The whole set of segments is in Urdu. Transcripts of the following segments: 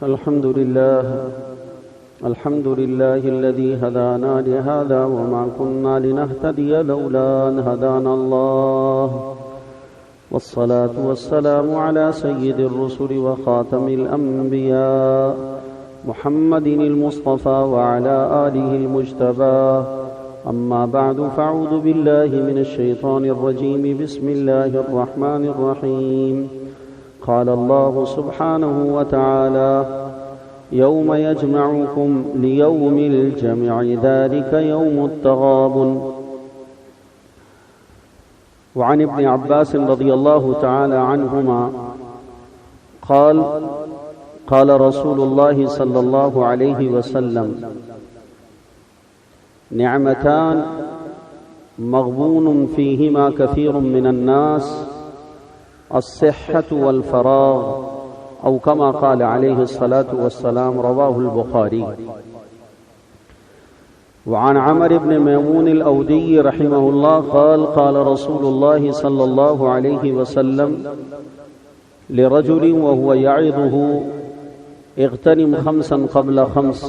الحمد لله الذي هدانا لهذا وما كنا لنهتدي لولا أن هدانا الله والصلاة والسلام على سيد الرسل وخاتم الأنبياء محمد المصطفى وعلى آله المجتبى أما بعد فأعوذ بالله من الشيطان الرجيم بسم الله الرحمن الرحيم قال الله سبحانه وتعالى يوم يجمعكم ليوم الجمع ذلك يوم التغابن وعن ابن عباس رضي الله تعالى عنهما قال قال رسول الله صلى الله عليه وسلم نعمتان مغبون فيهما كثير من الناس الصحة والفراغ أو كما قال عليه الصلاة والسلام رواه البخاري وعن عمرو بن ميمون الأودي رحمه الله قال قال رسول الله صلى الله عليه وسلم لرجل وهو يعظه اغتنم خمسا قبل خمس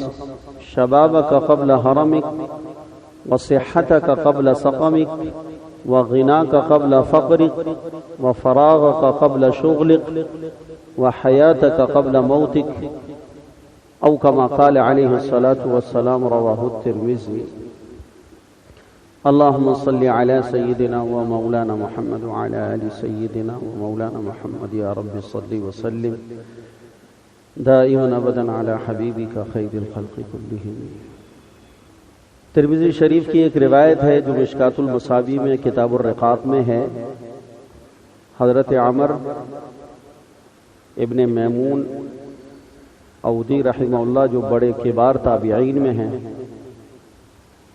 شبابك قبل هرمك وصحتك قبل سقمك وغناك قبل فقرك وفراغك قبل شغلك وحياتك قبل موتك أو كما قال عليه الصلاة والسلام رواه الترمذي اللهم صل على سيدنا ومولانا محمد وعلى آل سيدنا ومولانا محمد يا رب صل وسلم دائما ابدا على حبیبک خیر الخلق کلہم۔ ترمذی شریف کی ایک روایت ہے جو مشکات المصابیح میں کتاب الرقاق میں ہے۔ حضرت عمر ابن میمون اودی رحمہ اللہ جو بڑے کبار تابعین میں ہیں،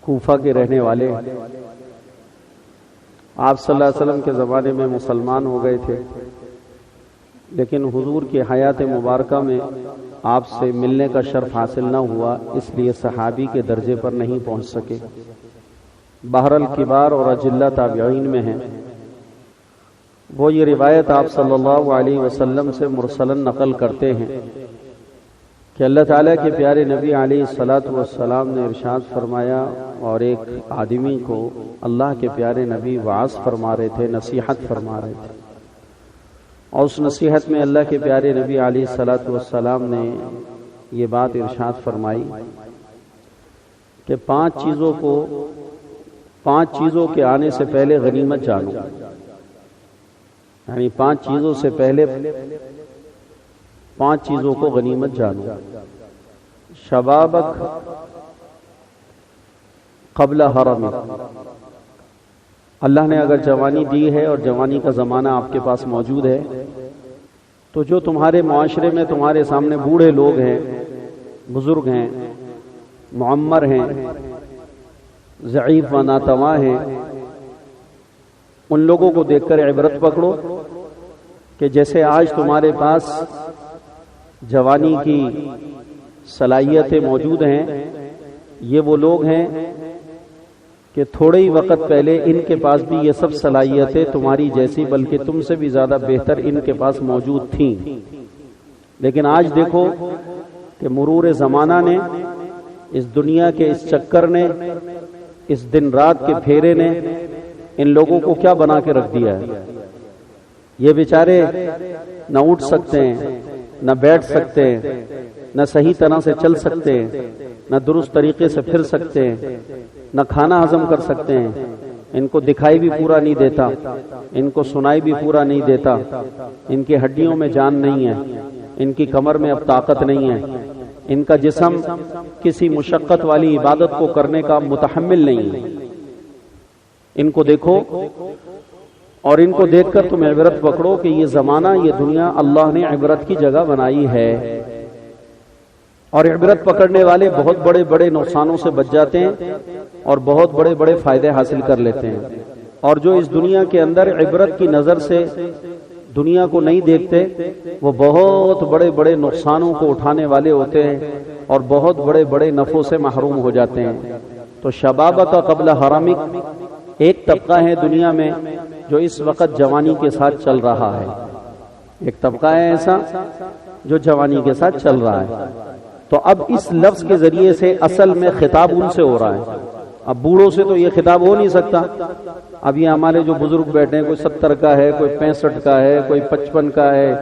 کوفہ کے رہنے والے، آپ صلی اللہ علیہ وسلم کے زمانے میں مسلمان ہو گئے تھے، لیکن حضور کی حیات مبارکہ میں آپ سے ملنے کا شرف حاصل نہ ہوا، اس لیے صحابی کے درجے پر نہیں پہنچ سکے۔ بہرحال کبار اور اجلہ تابعین میں ہیں۔ وہ یہ روایت آپ صلی اللہ علیہ وسلم سے مرسلاً نقل کرتے ہیں کہ اللہ تعالیٰ کے پیارے نبی علیہ الصلاۃ والسلام نے ارشاد فرمایا، اور ایک آدمی کو اللہ کے پیارے نبی وعظ فرما رہے تھے، نصیحت فرما رہے تھے، اور اس نصیحت میں اللہ کے پیارے نبی علیہ الصلاۃ والسلام نے یہ بات ارشاد فرمائی کہ پانچ چیزوں کے آنے سے پہلے غنیمت جانو، یعنی پانچ چیزوں سے پہلے پانچ چیزوں کو غنیمت جانو۔ شبابک قبل حرمک، اللہ نے اگر جوانی دی ہے اور جوانی کا زمانہ آپ کے پاس موجود ہے تو جو تمہارے معاشرے میں تمہارے سامنے بوڑھے لوگ ہیں، بزرگ ہیں، معمر ہیں، ضعیف و ناتواں ہیں، ان لوگوں کو دیکھ کر عبرت پکڑو کہ جیسے آج تمہارے پاس جوانی کی صلاحیتیں موجود ہیں، یہ وہ لوگ ہیں کہ تھوڑے ہی وقت پہلے ان کے پاس بھی یہ سب صلاحیتیں تمہاری جیسی بلکہ تم سے بھی زیادہ بہتر ان کے پاس موجود تھیں، لیکن آج دیکھو کہ مرور زمانہ نے، اس دنیا کے اس چکر نے، اس دن رات کے پھیرے نے ان لوگوں کو کیا بنا کے رکھ دیا ہے۔ یہ بیچارے نہ اٹھ سکتے ہیں، نہ بیٹھ سکتے ہیں، نہ صحیح طرح سے چل سکتے ہیں، نہ درست طریقے سے پھر سکتے ہیں، نہ کھانا ہضم کر سکتے ہیں، ان کو دکھائی بھی پورا نہیں دیتا، ان کو سنائی بھی پورا نہیں دیتا، ان کی ہڈیوں میں جان نہیں ہے، ان کی کمر میں اب طاقت نہیں ہے، ان کا جسم کسی مشقت والی عبادت کو کرنے کا متحمل نہیں ہے۔ ان کو دیکھو اور ان کو دیکھ کر تم عبرت پکڑو کہ یہ زمانہ، یہ دنیا اللہ نے عبرت کی جگہ بنائی ہے، اور عبرت پکڑنے والے بہت بڑے بڑے نقصانوں سے بچ جاتے ہیں اور بہت بڑے بڑے فائدے حاصل کر لیتے ہیں، اور جو اس دنیا کے اندر عبرت کی نظر سے دنیا کو نہیں دیکھتے وہ بہت بڑے بڑے نقصانوں کو اٹھانے والے ہوتے ہیں اور بہت بڑے بڑے نفعوں سے محروم ہو جاتے ہیں۔ تو شبابہ کا قبل حرمک ایک طبقہ ہے دنیا میں جو اس وقت جوانی کے ساتھ چل رہا ہے، ایک طبقہ ہے ایسا جو جوانی کے ساتھ چل رہا ہے. تو اب اس لفظ کے ذریعے سے اصل میں خطاب ان سے ہو رہا ہے. اب بوڑھوں سے تو یہ خطاب ہو نہیں سکتا. اب یہ ہمارے جو بزرگ بیٹھے ہیں، کوئی 70 کا ہے، کوئی 65 کا ہے، کوئی 55 کا ہے،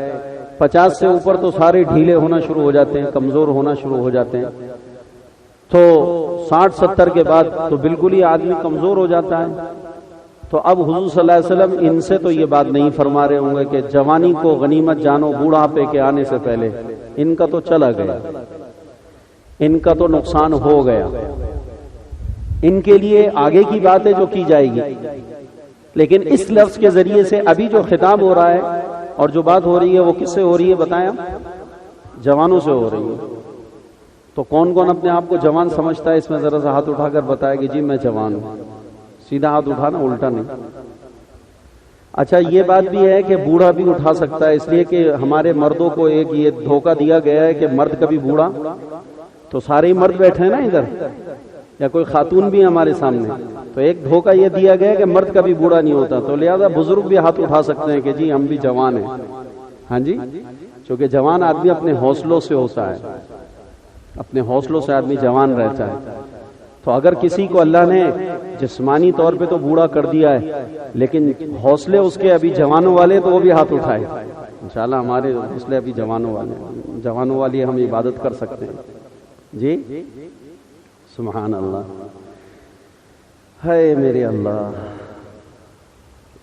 50 سے اوپر تو سارے ڈھیلے ہونا شروع ہو جاتے ہیں، کمزور ہونا شروع ہو جاتے ہیں. تو 60-70 کے بعد تو بالکل ہی آدمی کمزور ہو جاتا ہے. تو اب حضور صلی اللہ علیہ وسلم ان سے تو یہ بات نہیں فرما رہے ہوں گے کہ جوانی کو غنیمت جانو بوڑھاپے کے آنے سے پہلے. ان کا تو چلا گیا، ان کا تو نقصان ہو گیا. ان کے لیے آگے کی بات ہے جو کی جائے گی، لیکن اس لفظ کے ذریعے سے ابھی جو خطاب ہو رہا ہے اور جو بات ہو رہی ہے وہ کس سے ہو رہی ہے بتائیں؟ جوانوں سے ہو رہی ہے. تو کون کون اپنے آپ کو جوان سمجھتا ہے؟ اس میں ذرا سا ہاتھ اٹھا کر بتائے کہ جی میں جوان ہوں. سیدھا ہاتھ اٹھانا، الٹا نہیں. اچھا یہ بات بھی ہے کہ بوڑھا بھی اٹھا سکتا ہے، اس لیے کہ ہمارے مردوں کو ایک یہ دھوکہ دیا گیا ہے کہ مرد کبھی بوڑھا. تو سارے ہی مرد بیٹھے ہیں نا ادھر، یا کوئی خاتون بھی ہمارے سامنے. تو ایک دھوکہ یہ دیا گیا ہے کہ مرد کبھی بوڑھا نہیں ہوتا. تو لہذا بزرگ بھی ہاتھ اٹھا سکتے ہیں کہ جی ہم بھی جوان ہیں. ہاں جی، کیونکہ جوان آدمی اپنے حوصلوں سے ہوتا ہے، اپنے حوصلوں سے آدمی جوان رہتا ہے. تو اگر کسی کو اللہ نے جسمانی طور پہ تو بوڑھا کر دیا ہے لیکن حوصلے اس کے ابھی جوانوں والے، تو وہ بھی ہاتھ اٹھائے. انشاءاللہ ہمارے حوصلے ابھی جوانوں والی ہم عبادت کر سکتے ہیں. جی سبحان اللہ، ہے میرے اللہ.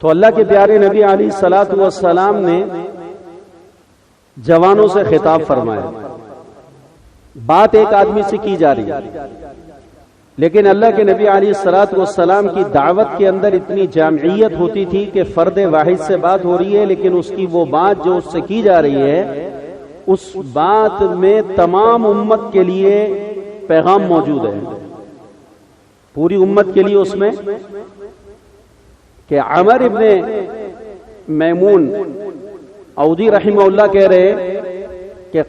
تو اللہ کے پیارے نبی علیہ الصلوۃ والسلام نے جوانوں سے خطاب فرمایا. بات ایک آدمی سے کی جا رہی ہے، لیکن اللہ کے نبی علیہ الصلوۃ والسلام کی دعوت کے اندر اتنی جامعیت ہوتی تھی کہ فرد واحد سے بات ہو رہی ہے، لیکن اس کی وہ بات جو اس سے کی جا رہی ہے اس بات میں تمام امت کے لیے پیغام موجود ہے، پوری امت کے لیے اس میں. کہ عمر ابن میمون عودی رحمہ اللہ کہہ رہے کہ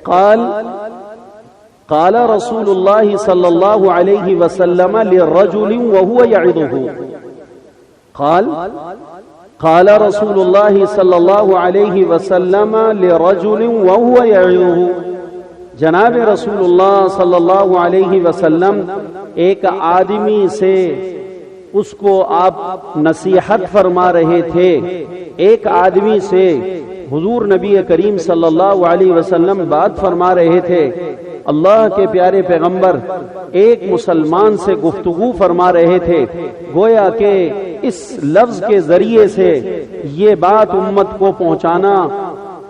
قال رسول اللہ صلی اللہ علیہ وسلم لرجل وهو يعظه. قال رسول اللہ صلی اللہ علیہ وسلم لرجل وهو يعظه. جناب رسول اللہ صلی اللہ علیہ وسلم ایک آدمی سے اس کو آپ نصیحت فرما رہے تھے. ایک آدمی سے حضور نبی کریم صلی اللہ علیہ وسلم بات فرما رہے تھے. اللہ کے پیارے پیغمبر ایک مسلمان سے گفتگو فرما رہے تھے. گویا کہ اس لفظ کے ذریعے سے یہ بات امت کو پہنچانا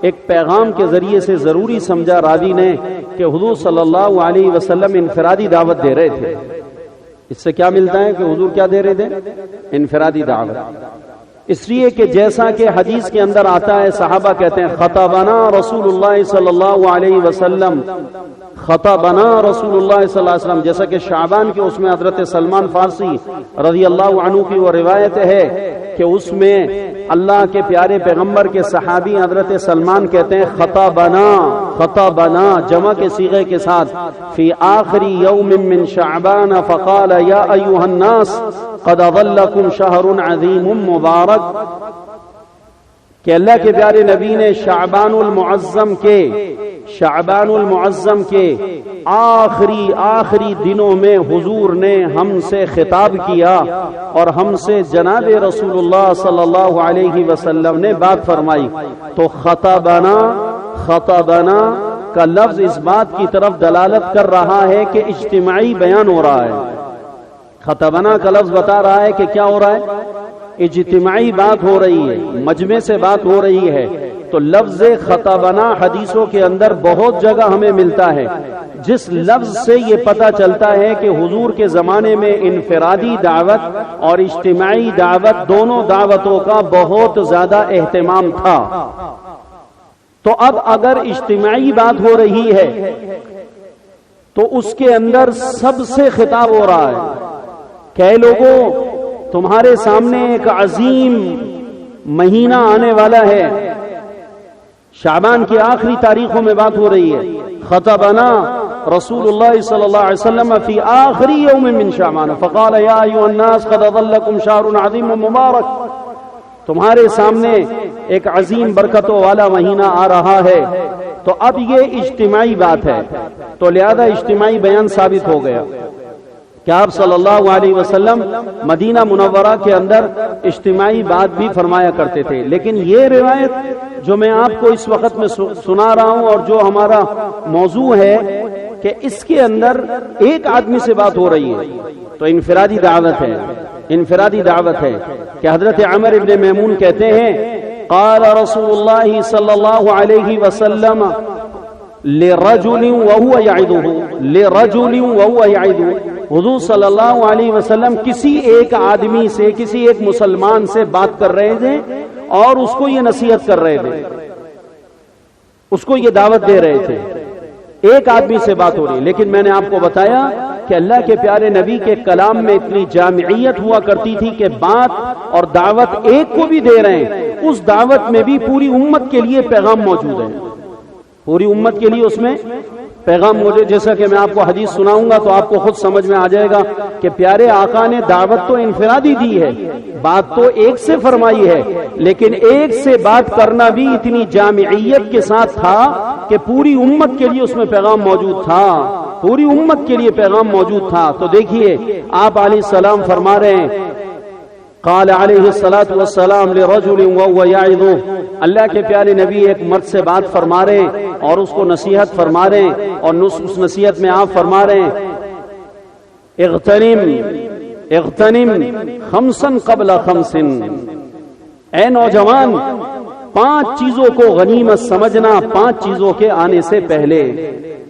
ایک پیغام کے ذریعے سے ضروری سمجھا راوی نے کہ حضور صلی اللہ علیہ وسلم انفرادی دعوت دے رہے تھے. اس سے کیا ملتا ہے کہ حضور کیا دے رہے تھے؟ انفرادی دعوت. اس لیے کہ جیسا کہ حدیث کے اندر آتا ہے، صحابہ کہتے ہیں خطبنا رسول اللہ صلی اللہ علیہ وسلم، خطبنا رسول اللہ صلی اللہ علیہ وسلم. جیسا کہ شعبان کے اس میں حضرت سلمان فارسی رضی اللہ عنہ کی وہ روایت ہے کہ اس میں اللہ کے پیارے پیغمبر کے صحابی حضرت سلمان کہتے ہیں خطبنا جمع کے صیغے کے ساتھ فی آخری یوم من شعبان فقال یا ایھا الناس قد ظلکم شہر عظیم مبارک. کہ اللہ کے پیارے نبی نے شعبان المعظم کے آخری دنوں میں حضور نے ہم سے خطاب کیا اور ہم سے جناب رسول اللہ صلی اللہ علیہ وسلم نے بات فرمائی. تو خطبنا کا لفظ اس بات کی طرف دلالت کر رہا ہے کہ اجتماعی بیان ہو رہا ہے. خطبنا کا لفظ بتا رہا ہے کہ کیا ہو رہا ہے؟ اجتماعی بات ہو رہی ہے، مجمع سے بات ہو رہی ہے. تو لفظ خطبنا حدیثوں کے اندر بہت جگہ ہمیں ملتا ہے، جس لفظ سے یہ پتہ چلتا ہے کہ حضور کے زمانے میں انفرادی دعوت اور اجتماعی دعوت دونوں دعوتوں کا بہت زیادہ اہتمام تھا. تو اب اگر اجتماعی بات ہو رہی ہے تو اس کے اندر سب سے خطاب ہو رہا ہے کہ اے لوگوں، تمہارے سامنے ایک عظیم مہینہ آنے والا ہے. شعبان کی آخری تاریخوں میں بات ہو رہی ہے. خطبنا رسول اللہ صلی اللہ علیہ وسلم فی آخری یوم من شعبان فقال یا ایھا الناس قد ظلکم شہر عظیم مبارک. تمہارے سامنے ایک عظیم برکتوں والا مہینہ آ رہا ہے، تو اب یہ اجتماعی بات ہے، تو لہذا اجتماعی بیان ثابت ہو گیا کہ آپ صلی اللہ علیہ وسلم مدینہ منورہ کے اندر اجتماعی بات بھی فرمایا کرتے تھے. لیکن یہ روایت جو میں آپ کو اس وقت میں سنا رہا ہوں اور جو ہمارا موضوع ہے کہ اس کے اندر ایک آدمی سے بات ہو رہی ہے، تو انفرادی دعوت ہے، انفرادی دعوت ہے کہ حضرت عمر ابن میمون کہتے ہیں قال رسول اللہ صلی اللہ علیہ وسلم لرجل وهو يعظه لرجل وهو يعظه. حضور صلی اللہ علیہ وسلم کسی ایک آدمی سے، کسی ایک مسلمان سے بات کر رہے تھے اور اس کو یہ نصیحت کر رہے تھے، اس کو یہ دعوت دے رہے تھے. ایک آدمی سے بات ہو رہی، لیکن میں نے آپ کو بتایا کہ اللہ کے پیارے نبی کے کلام میں اتنی جامعیت ہوا کرتی تھی کہ بات اور دعوت ایک کو بھی دے رہے ہیں، اس دعوت میں بھی پوری امت کے لیے پیغام موجود ہے، پوری امت کے لیے اس میں پیغام موجود. جیسا کہ میں آپ کو حدیث سناؤں گا تو آپ کو خود سمجھ میں آ جائے گا کہ پیارے آقا نے دعوت تو انفرادی دی ہے، بات تو ایک سے فرمائی ہے، لیکن ایک سے بات کرنا بھی اتنی جامعیت کے ساتھ تھا کہ پوری امت کے لیے اس میں پیغام موجود تھا، پوری امت کے لیے پیغام موجود تھا. تو دیکھیے آپ علیہ السلام فرما رہے ہیں قال علیہ الصلوۃ والسلام لرجل وهو يعظه. اللہ کے پیارے نبی ایک مرد سے بات فرما رہے ہیں اور اس کو نصیحت فرما رہے ہیں، اور اس نصیحت میں آپ فرما رہے ہیں اغتنم خمسا قبل خمس. اے نوجوان، 5 چیزوں کو غنیمت سمجھنا 5 چیزوں کے آنے سے پہلے،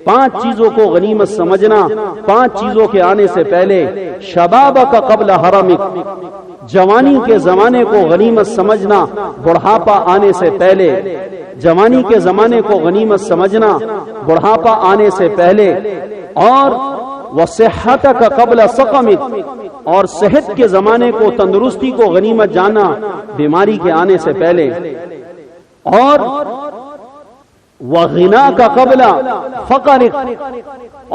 5 چیزوں کو غنیمت سمجھنا 5 چیزوں کے آنے سے پہلے. شبابک قبل حرمک، جوانی کے زمانے کو غنیمت سمجھنا بڑھاپا آنے سے پہلے، جوانی کے زمانے کو غنیمت سمجھنا بڑھاپا آنے سے پہلے. اور وصحتک قبل سقمک، اور صحت کے زمانے کو، تندرستی کو غنیمت جاننا بیماری کے آنے سے پہلے. اور وغناک قبل فقرک،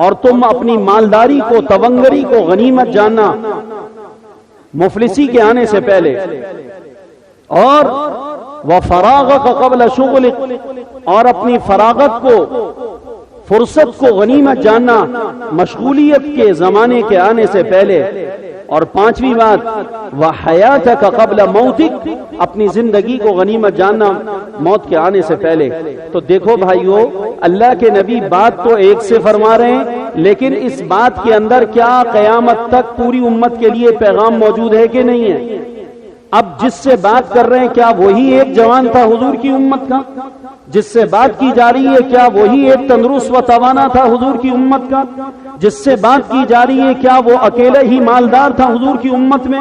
اور تم اپنی مالداری کو، تونگری کو غنیمت جاننا مفلسی کے آنے سے پہلے. اور وفراغک قبل شغلک، اور اپنی فراغت کو، فرصت کو غنیمت جاننا مشغولیت کے زمانے کے آنے سے پہلے. اور 5ویں بات وحیاتک قبل موتک، اپنی زندگی کو غنیمت جاننا موت کے آنے سے پہلے. تو دیکھو بھائیو، اللہ کے نبی بات تو ایک سے فرما رہے ہیں، لیکن اس بات کے اندر کیا قیامت تک پوری امت کے لیے پیغام موجود ہے کہ نہیں ہے؟ اب جس سے بات کر رہے ہیں کیا وہی ایک جوان تھا حضور کی امت کا؟ جس سے بات کی جا رہی ہے کیا وہی ایک تندرست و توانا تھا حضور کی امت کا؟ جس سے بات کی جا رہی ہے کیا وہ اکیلے ہی مالدار تھا حضور کی امت میں؟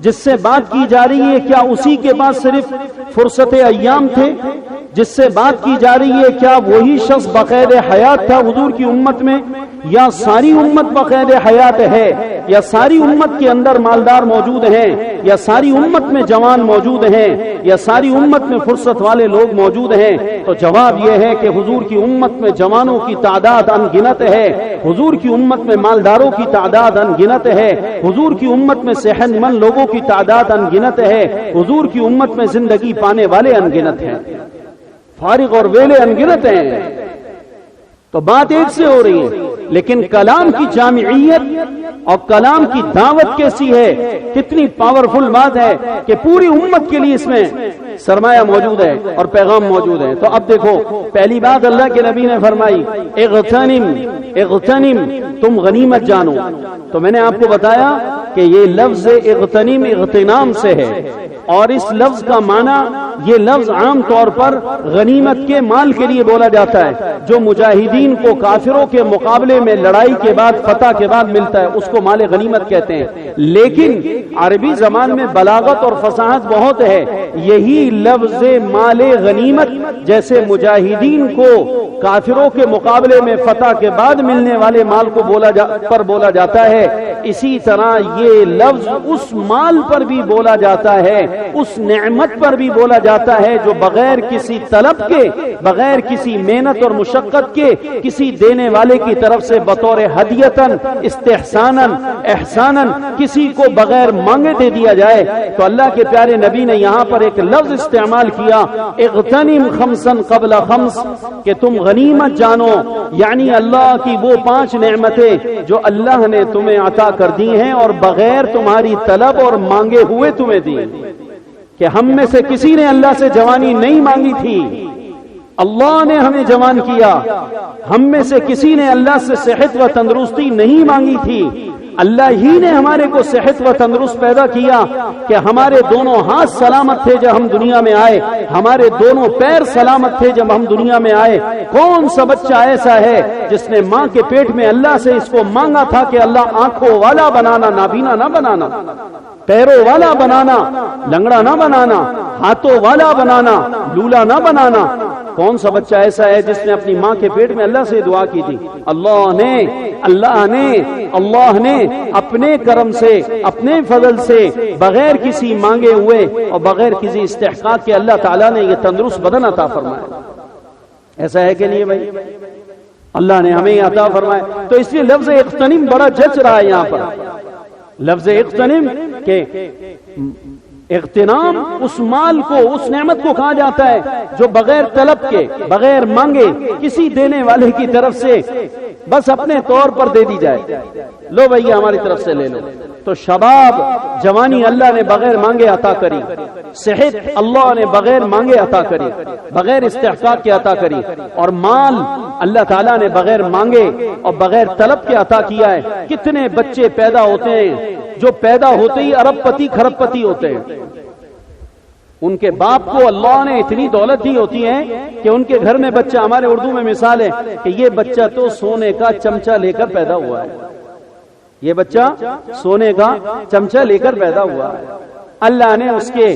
جس سے بات کی جا رہی ہے کیا اسی کے پاس صرف فرصت ایام تھے؟ جس سے بات کی جا رہی ہے کیا وہی شخص بقید حیات تھا حضور کی امت میں؟ یا ساری امت بقید حیات ہے؟ یا ساری امت کے اندر مالدار موجود ہیں؟ یا ساری امت میں جوان موجود ہیں؟ یا ساری امت میں فرصت والے لوگ موجود ہیں؟ تو جواب یہ ہے کہ حضور کی امت میں جوانوں کی تعداد ان گنت ہے، حضور کی امت میں مالداروں کی تعداد ان گنت ہے، حضور کی امت میں صحت مند لوگوں کی تعداد ان گنت ہے، حضور کی امت میں زندگی پانے والے ان گنت ہیں، فارغ اور ویلے ان گنت ہیں. تو بات ایک سے ہو رہی ہے، لیکن کلام کی جامعیت اور کلام کی دعوت کیسی ہے، کتنی پاورفل بات ہے کہ پوری امت کے لیے اس میں سرمایہ موجود ہے اور پیغام موجود ہے. تو اب دیکھو، پہلی بات اللہ کے نبی نے فرمائی اغتنم، تم غنیمت جانو. تو میں نے آپ کو بتایا کہ یہ لفظ اغتنم اغتنام سے ہے، اور اس لفظ کا معنی، یہ لفظ عام طور پر غنیمت کے مال کے لیے بولا جاتا ہے جو مجاہدین کو کافروں کے مقابلے میں لڑائی کے بعد، فتح کے بعد ملتا ہے، اس کو مال غنیمت کہتے ہیں. لیکن عربی زبان میں بلاغت اور فصاحت بہت ہے. یہی لفظ مال غنیمت جیسے مجاہدین کو کافروں کے مقابلے میں فتح کے بعد ملنے والے مال کو بولا جاتا ہے، اسی طرح یہ لفظ اس مال پر بھی بولا جاتا ہے اس نعمت پر بھی بولا جاتا ہے جو بغیر کسی طلب کے، بغیر کسی محنت اور مشقت کے، کسی دینے والے کی طرف سے بطور ہدیتاً، استحساناً، احساناً کسی کو بغیر مانگے دے دیا جائے۔ تو اللہ کے پیارے نبی نے یہاں پر ایک لفظ استعمال کیا، اغتنم خمسا قبل خمس، کہ تم غنیمت جانو، یعنی اللہ کی وہ 5 نعمتیں جو اللہ نے تمہیں عطا کر دی ہیں اور بغیر تمہاری طلب اور مانگے ہوئے تمہیں دی، کہ ہم میں سے کسی نے اللہ سے جوانی نہیں مانگی تھی، اللہ نے ہمیں جوان کیا۔ ہم میں سے کسی نے اللہ سے صحت و تندرستی نہیں مانگی تھی، اللہ ہی نے ہمارے کو صحت و تندرست پیدا کیا کہ ہمارے دونوں ہاتھ سلامت تھے جب ہم دنیا میں آئے، ہمارے دونوں پیر سلامت تھے جب ہم دنیا میں آئے۔ کون سا بچہ ایسا ہے جس نے ماں کے پیٹ میں اللہ سے اس کو مانگا تھا کہ اللہ آنکھوں والا بنانا، نابینا نہ بنانا، پیروں والا بنانا، لنگڑا نہ بنانا، ہاتھوں والا بنانا، لولا نہ بنانا؟ کون سا بچہ ایسا ہے جس نے اپنی ماں کے پیٹ میں اللہ سے دعا کی تھی؟ اللہ نے اپنے کرم سے، اپنے فضل سے، بغیر کسی مانگے ہوئے اور بغیر کسی استحقاق کے اللہ تعالیٰ نے یہ تندرست بدن عطا فرمایا۔ ایسا ہے کہ نہیں بھائی؟ اللہ نے ہمیں عطا فرمایا۔ تو اس لیے لفظ اغتنم بڑا جچ رہا ہے یہاں پر، لفظ اغتنم کہ اغتنام اس مال کو، اس نعمت کو کہا جاتا ہے جو بغیر طلب کے، بغیر مانگے کسی دینے والے کی طرف سے بس اپنے طور پر دے دی جائے، لو بھائی ہماری طرف سے لے لو۔ تو شباب، جوانی اللہ نے بغیر مانگے عطا کری، صحت اللہ نے بغیر مانگے عطا کری، بغیر استحقاق کے عطا کری، اور مال اللہ تعالیٰ نے بغیر مانگے اور بغیر طلب کے عطا کیا ہے۔ کتنے بچے پیدا ہوتے ہیں جو پیدا ہوتے ہی ارب پتی کھرب پتی ہوتے ہیں، ان کے باپ کو اللہ نے اتنی دولت دی ہوتی ہے کہ ان کے گھر میں بچہ، ہمارے اردو میں مثال ہے کہ یہ بچہ تو سونے کا چمچہ لے کر پیدا ہوا ہے، یہ بچہ سونے کا چمچہ لے کر پیدا ہوا ہے۔ اللہ نے اس کے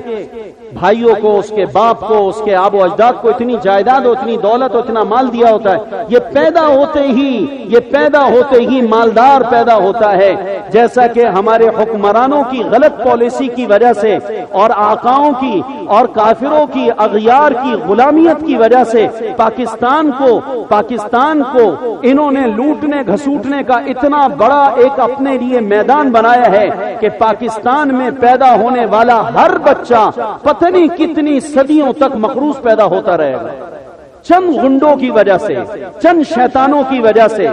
بھائیوں کو، اس کے باپ کو، اس کے آب و اجداد کو اتنی جائیداد اور اتنی دولت اور اتنا مال دیا ہوتا ہے، یہ پیدا ہوتے ہی مالدار پیدا ہوتا ہے۔ جیسا کہ ہمارے حکمرانوں کی غلط پالیسی کی وجہ سے اور آقاؤں کی اور کافروں کی اغیار کی غلامیت کی وجہ سے پاکستان کو انہوں نے لوٹنے گھسوٹنے کا اتنا بڑا ایک اپنے لیے میدان بنایا ہے کہ پاکستان میں پیدا ہونے والا ہر بچہ پتہ نہیں کتنی صدیوں تک مقروض پیدا ہوتا رہے گا، چند غنڈوں کی وجہ سے، چند شیطانوں کی وجہ سے،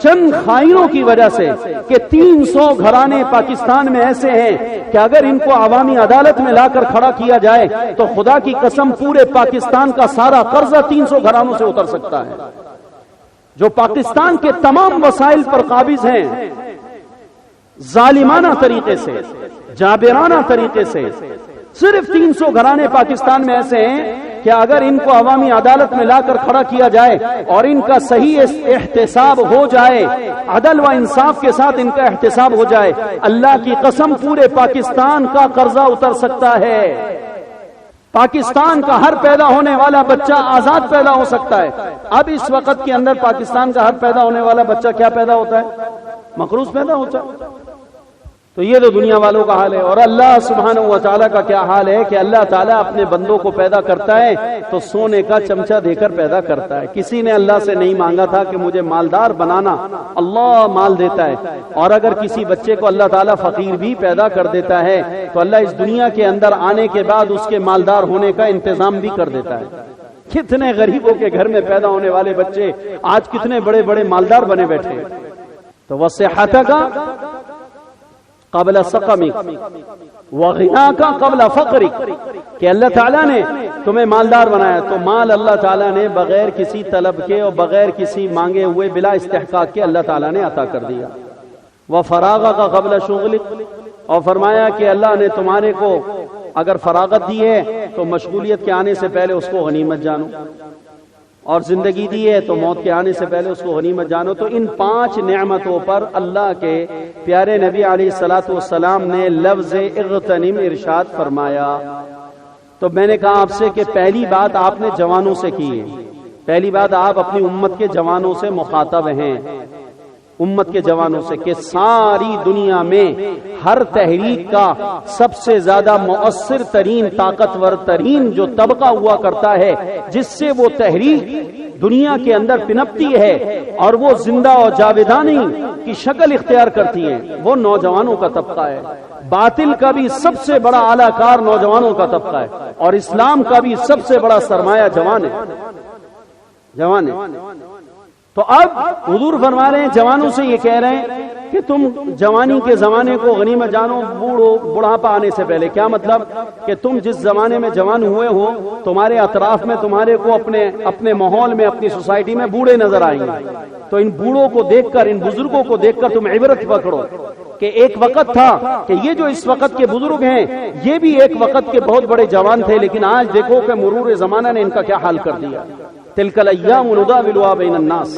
چند خائنوں کی وجہ سے، کہ 300 گھرانے پاکستان میں ایسے ہیں کہ اگر ان کو عوامی عدالت میں لا کر کھڑا کیا جائے تو خدا کی قسم پورے پاکستان کا سارا قرضہ 300 گھرانوں سے اتر سکتا ہے، جو پاکستان کے تمام وسائل پر قابض ہیں، ظالمانہ طریقے سے، جابرانہ طریقے سے۔ صرف 300 گھرانے پاکستان میں ایسے ہیں کہ اگر ان کو عوامی عدالت میں لا کر کھڑا کیا جائے اور ان کا صحیح احتساب ہو جائے، عدل و انصاف کے ساتھ ان کا احتساب ہو جائے، اللہ کی قسم پورے پاکستان کا قرضہ اتر سکتا ہے۔ پاکستان کا ہر پیدا ہونے والا بچہ آزاد پیدا ہو سکتا ہے۔ اب اس وقت کے اندر پاکستان کا ہر پیدا ہونے والا بچہ کیا پیدا ہوتا ہے؟ مقروض پیدا ہوتا ہے۔ تو یہ تو دنیا والوں کا حال ہے، اور اللہ سبحانہ و تعالیٰ کا کیا حال ہے کہ اللہ تعالیٰ اپنے بندوں کو پیدا کرتا ہے تو سونے کا چمچہ دے کر پیدا کرتا ہے۔ کسی نے اللہ سے نہیں مانگا تھا کہ مجھے مالدار بنانا، اللہ مال دیتا ہے، اور اگر کسی بچے کو اللہ تعالیٰ فقیر بھی پیدا کر دیتا ہے تو اللہ اس دنیا کے اندر آنے کے بعد اس کے مالدار ہونے کا انتظام بھی کر دیتا ہے۔ کتنے غریبوں کے گھر میں پیدا ہونے والے بچے آج کتنے بڑے بڑے مالدار بنے بیٹھے۔ تو وصحتک قبل سقمک وغناک قبل فقرک، کہ اللہ تعالیٰ نے تمہیں مالدار بنایا تو مال اللہ تعالیٰ نے بغیر کسی طلب کے اور بغیر کسی مانگے ہوئے بلا استحقاق کے اللہ تعالیٰ نے عطا کر دیا۔ وفراغک قبل شغلک، اور فرمایا کہ اللہ نے تمہارے کو اگر فراغت دی ہے تو مشغولیت کے آنے سے پہلے اس کو غنیمت جانو، اور زندگی دی ہے تو موت کے آنے سے پہلے اس کو غنیمت جانو۔ تو ان 5 نعمتوں پر اللہ کے پیارے نبی علیہ الصلوۃ والسلام نے لفظ اغتنم ارشاد فرمایا۔ تو میں نے کہا آپ سے کہ پہلی بات آپ نے جوانوں سے کی ہے، پہلی بات آپ اپنی امت کے جوانوں سے مخاطب ہیں امت کے جوانوں سے کہ ساری دنیا میں ہر تحریک کا سب سے زیادہ مؤثر ترین طاقتور ترین جو طبقہ ہوا کرتا ہے جس سے وہ تحریک دنیا کے اندر پنپتی ہے اور وہ زندہ اور جاویدانی کی شکل اختیار کرتی ہے، وہ نوجوانوں کا طبقہ ہے۔ باطل کا بھی سب سے بڑا اعلی کار نوجوانوں کا طبقہ ہے اور اسلام کا بھی سب سے بڑا سرمایہ جوان ہے۔ تو اب حضور فرما رہے ہیں جوانوں سے یہ کہہ رہے ہیں کہ تم جوانی کے زمانے کو غنیمت جانو بڑھاپا آنے سے پہلے۔ کیا مطلب؟ کہ تم جس زمانے میں جوان ہوئے ہو تمہارے اطراف میں تمہارے کو اپنے ماحول میں اپنی سوسائٹی میں بوڑھے نظر آئیں گے، تو ان بوڑھوں کو دیکھ کر ان بزرگوں کو دیکھ کر تم عبرت پکڑو کہ ایک وقت تھا کہ یہ جو اس وقت کے بزرگ ہیں یہ بھی ایک وقت کے بہت بڑے جوان تھے، لیکن آج دیکھو کہ مرور زمانہ نے ان کا کیا حال کر دیا۔ تلک الایام نداولها بین الناس،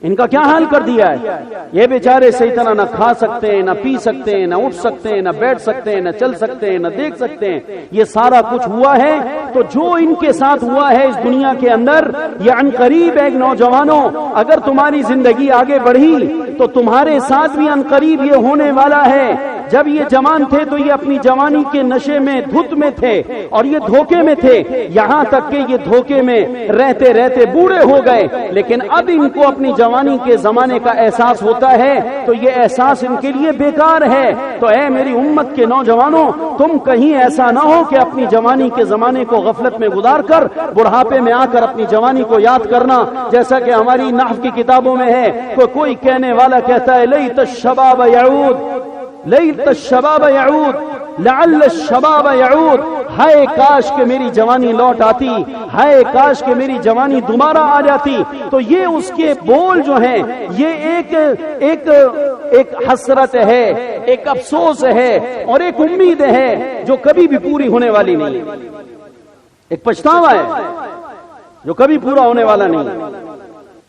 ان کا کیا حال کر دیا ہے۔ یہ بیچارے صحیح طرح نہ کھا سکتے ہیں، نہ پی سکتے ہیں، نہ اٹھ سکتے ہیں، نہ بیٹھ سکتے ہیں، نہ چل سکتے ہیں، نہ دیکھ سکتے ہیں۔ یہ سارا کچھ ہوا ہے تو جو ان کے ساتھ ہوا ہے اس دنیا کے اندر، یہ عن قریب ایک نوجوانوں اگر تمہاری زندگی آگے بڑھی تو تمہارے ساتھ بھی عن قریب یہ ہونے والا ہے۔ جب یہ جوان تھے تو یہ اپنی جوانی کے نشے میں دھت میں تھے اور یہ دھوکے میں تھے، یہاں تک کہ یہ دھوکے میں رہتے رہتے بوڑھے ہو گئے، لیکن اب ان کو اپنی جوانی کے زمانے کا احساس ہوتا ہے تو یہ احساس ان کے لیے بیکار ہے۔ تو اے میری امت کے نوجوانوں، تم کہیں ایسا نہ ہو کہ اپنی جوانی کے زمانے کو غفلت میں گزار کر بڑھاپے میں آ کر اپنی جوانی کو یاد کرنا، جیسا کہ ہماری نحو کی کتابوں میں ہے کوئی کہنے والا کہتا ہے لیت الشباب یعود، لیت الشباب یعود لعل الشباب یعود، ہائے کاش کہ میری جوانی لوٹ آتی، ہائے کاش کہ میری جوانی دوبارہ آ جاتی۔ تو یہ اس کے بول جو ہیں یہ ایک حسرت ہے، ایک افسوس ہے اور ایک امید ہے جو کبھی بھی پوری ہونے والی نہیں ہے، ایک پچھتاوا ہے جو کبھی پورا ہونے والا نہیں ہے۔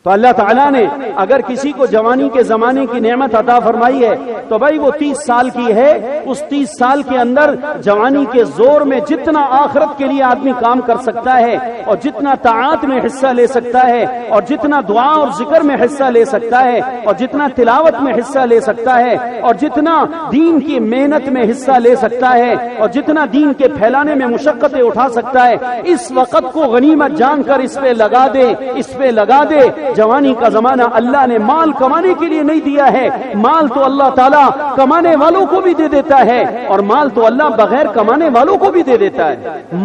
تو اللہ تعالیٰ نے اگر کسی کو جوانی کے زمانے کی نعمت عطا فرمائی ہے تو بھائی وہ 30 سال کی ہے، اس 30 سال کے اندر جوانی کے زور میں جتنا آخرت کے لیے آدمی کام کر سکتا ہے اور جتنا طاعات میں حصہ لے سکتا ہے اور جتنا دعا اور ذکر میں حصہ لے سکتا ہے اور جتنا تلاوت میں حصہ لے سکتا ہے اور جتنا دین کی محنت میں حصہ لے سکتا ہے اور جتنا دین کے پھیلانے میں مشقتیں اٹھا سکتا ہے، اس وقت کو غنیمت جان کر اس پہ لگا دے۔ جوانی کا زمانہ اللہ نے مال کمانے کے لیے نہیں دیا ہے، مال تو اللہ تعالیٰ کمانے والوں کو بھی دے دیتا ہے اور مال تو اللہ بغیر کمانے والوں کو بھی دے دیتا ہے۔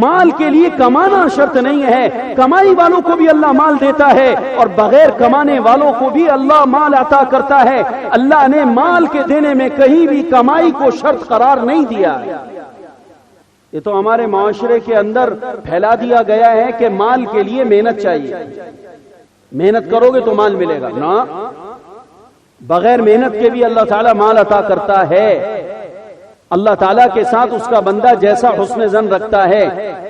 مال کے لیے کمانا شرط نہیں ہے، کمائی والوں کو بھی اللہ مال دیتا ہے اور بغیر کمانے والوں کو بھی اللہ مال عطا کرتا ہے۔ اللہ نے مال کے دینے میں کہیں بھی کمائی کو شرط قرار نہیں دیا۔ یہ تو ہمارے معاشرے کے اندر پھیلا دیا گیا ہے کہ مال کے لیے محنت چاہیے، محنت کرو گے تو مال ملے گا۔ نا، بغیر محنت کے بھی اللہ تعالیٰ مال عطا کرتا ہے۔ اللہ تعالیٰ کے ساتھ اس کا بندہ جیسا حسن ظن رکھتا ہے۔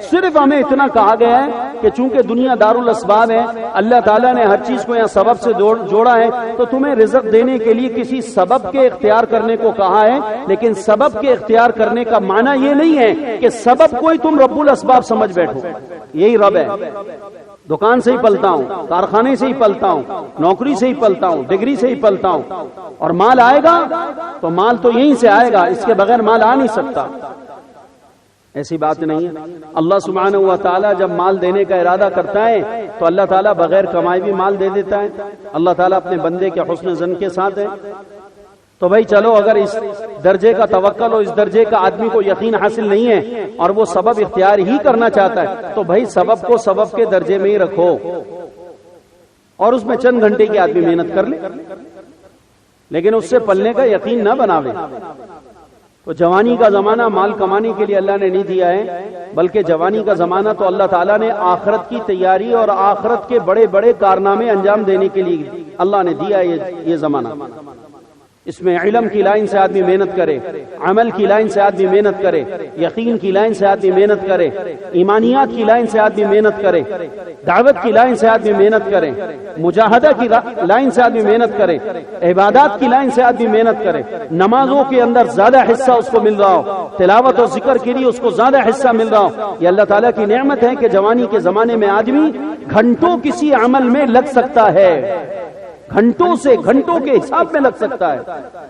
صرف ہمیں اتنا کہا گیا ہے کہ چونکہ دنیا دارالاسباب ہے، اللہ تعالیٰ نے ہر چیز کو یہاں سبب سے جوڑا ہے، تو تمہیں رزق دینے کے لیے کسی سبب کے اختیار کرنے کو کہا ہے، لیکن سبب کے اختیار کرنے کا معنی یہ نہیں ہے کہ سبب کوئی تم رب الاسباب سمجھ بیٹھو۔ یہی رب ہے، دکان سے ہی پلتا ہوں، کارخانے سے ہی پلتا ہوں، نوکری سے ہی پلتا ہوں، ڈگری سے ہی پلتا ہوں، اور مال آئے گا تو مال تو یہیں سے آئے گا، اس کے بغیر مال آ نہیں سکتا۔ ایسی بات نہیں ہے۔ اللہ سبحانہ و تعالیٰ جب مال دینے کا ارادہ کرتا ہے تو اللہ تعالیٰ بغیر کمائے بھی مال دے دیتا ہے۔ اللہ تعالیٰ اپنے بندے کے حسن ظن کے ساتھ ہے۔ تو بھائی چلو، اگر اس درجے کا توکل ہو، اس درجے کا آدمی کو یقین حاصل نہیں ہے اور وہ سبب اختیار ہی کرنا چاہتا ہے، تو بھائی سبب کو سبب کے درجے میں ہی رکھو اور اس میں چند گھنٹے کی آدمی محنت کر لے، لیکن اس سے پلنے کا یقین نہ بناوے۔ تو جوانی کا زمانہ مال کمانے کے لیے اللہ نے نہیں دیا ہے، بلکہ جوانی کا زمانہ تو اللہ تعالیٰ نے آخرت کی تیاری اور آخرت کے بڑے بڑے کارنامے انجام دینے کے لیے اللہ نے دیا یہ زمانہ۔ اس میں علم کی لائن سے آدمی محنت کرے، عمل کی لائن سے آدمی محنت کرے، یقین کی لائن سے آدمی محنت کرے، ایمانیات کی لائن سے آدمی محنت کرے، دعوت کی لائن سے آدمی محنت کرے، مجاہدہ کی لائن سے آدمی محنت کرے، عبادات کی لائن سے آدمی محنت کرے، نمازوں کے اندر زیادہ حصہ اس کو مل رہا ہو، تلاوت اور ذکر کے لیے اس کو زیادہ حصہ مل رہا ہو۔ یہ اللہ تعالیٰ کی نعمت ہے کہ جوانی کے زمانے میں آدمی گھنٹوں کسی عمل میں لگ سکتا ہے، گھنٹوں سے گھنٹوں کے حساب میں لگ سکتا ہے.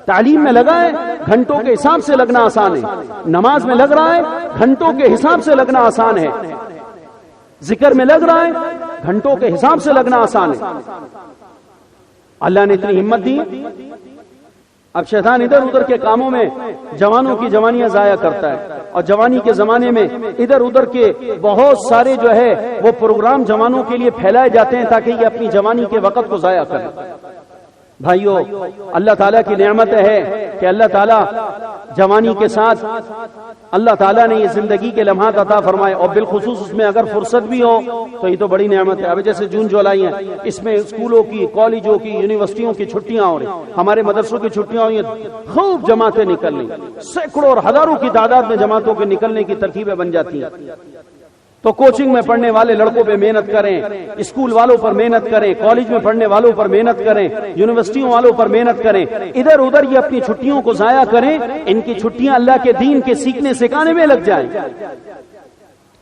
تعلیم میں لگا ہے گھنٹوں کے حساب سے لگنا آسان ہے. نماز میں لگ رہا ہے گھنٹوں کے حساب سے لگنا آسان ہے. ذکر میں لگ رہا ہے گھنٹوں کے حساب سے لگنا آسان ہے. اللہ نے اتنی ہمت دی. اب شیطان ادھر ادھر کے کاموں میں جوانوں کی جوانیاں ضائع کرتا ہے, اور جوانی کے زمانے میں ادھر ادھر کے بہت سارے جو ہے وہ پروگرام جوانوں کے لیے پھیلائے جاتے ہیں تاکہ یہ اپنی جوانی کے وقت کو ضائع کریں. بھائیو, اللہ تعالیٰ کی نعمت ہے کہ اللہ تعالیٰ جوانی کے ساتھ اللہ تعالیٰ نے یہ زندگی کے لمحات عطا فرمائے, اور بالخصوص اس میں اگر فرصت بھی ہو تو یہ تو بڑی نعمت ہے. اب جیسے جون جولائی ہیں, اس میں اسکولوں کی, کالجوں کی, یونیورسٹیوں کی چھٹیاں ہو رہی, ہمارے مدرسوں کی چھٹیاں ہوئی ہیں, خوب جماعتیں نکل رہی, سینکڑوں اور ہزاروں کی تعداد میں جماعتوں کے نکلنے کی ترکیبیں بن جاتی ہیں. تو کوچنگ میں پڑھنے والے لڑکوں پہ محنت کریں, اسکول والوں پر محنت کریں, کالج میں پڑھنے والوں پر محنت کریں, یونیورسٹیوں والوں پر محنت کریں. ادھر ادھر یہ اپنی چھٹیوں کو ضائع کریں. ان کی چھٹیاں اللہ کے دین کے سیکھنے سکھانے میں لگ جائیں.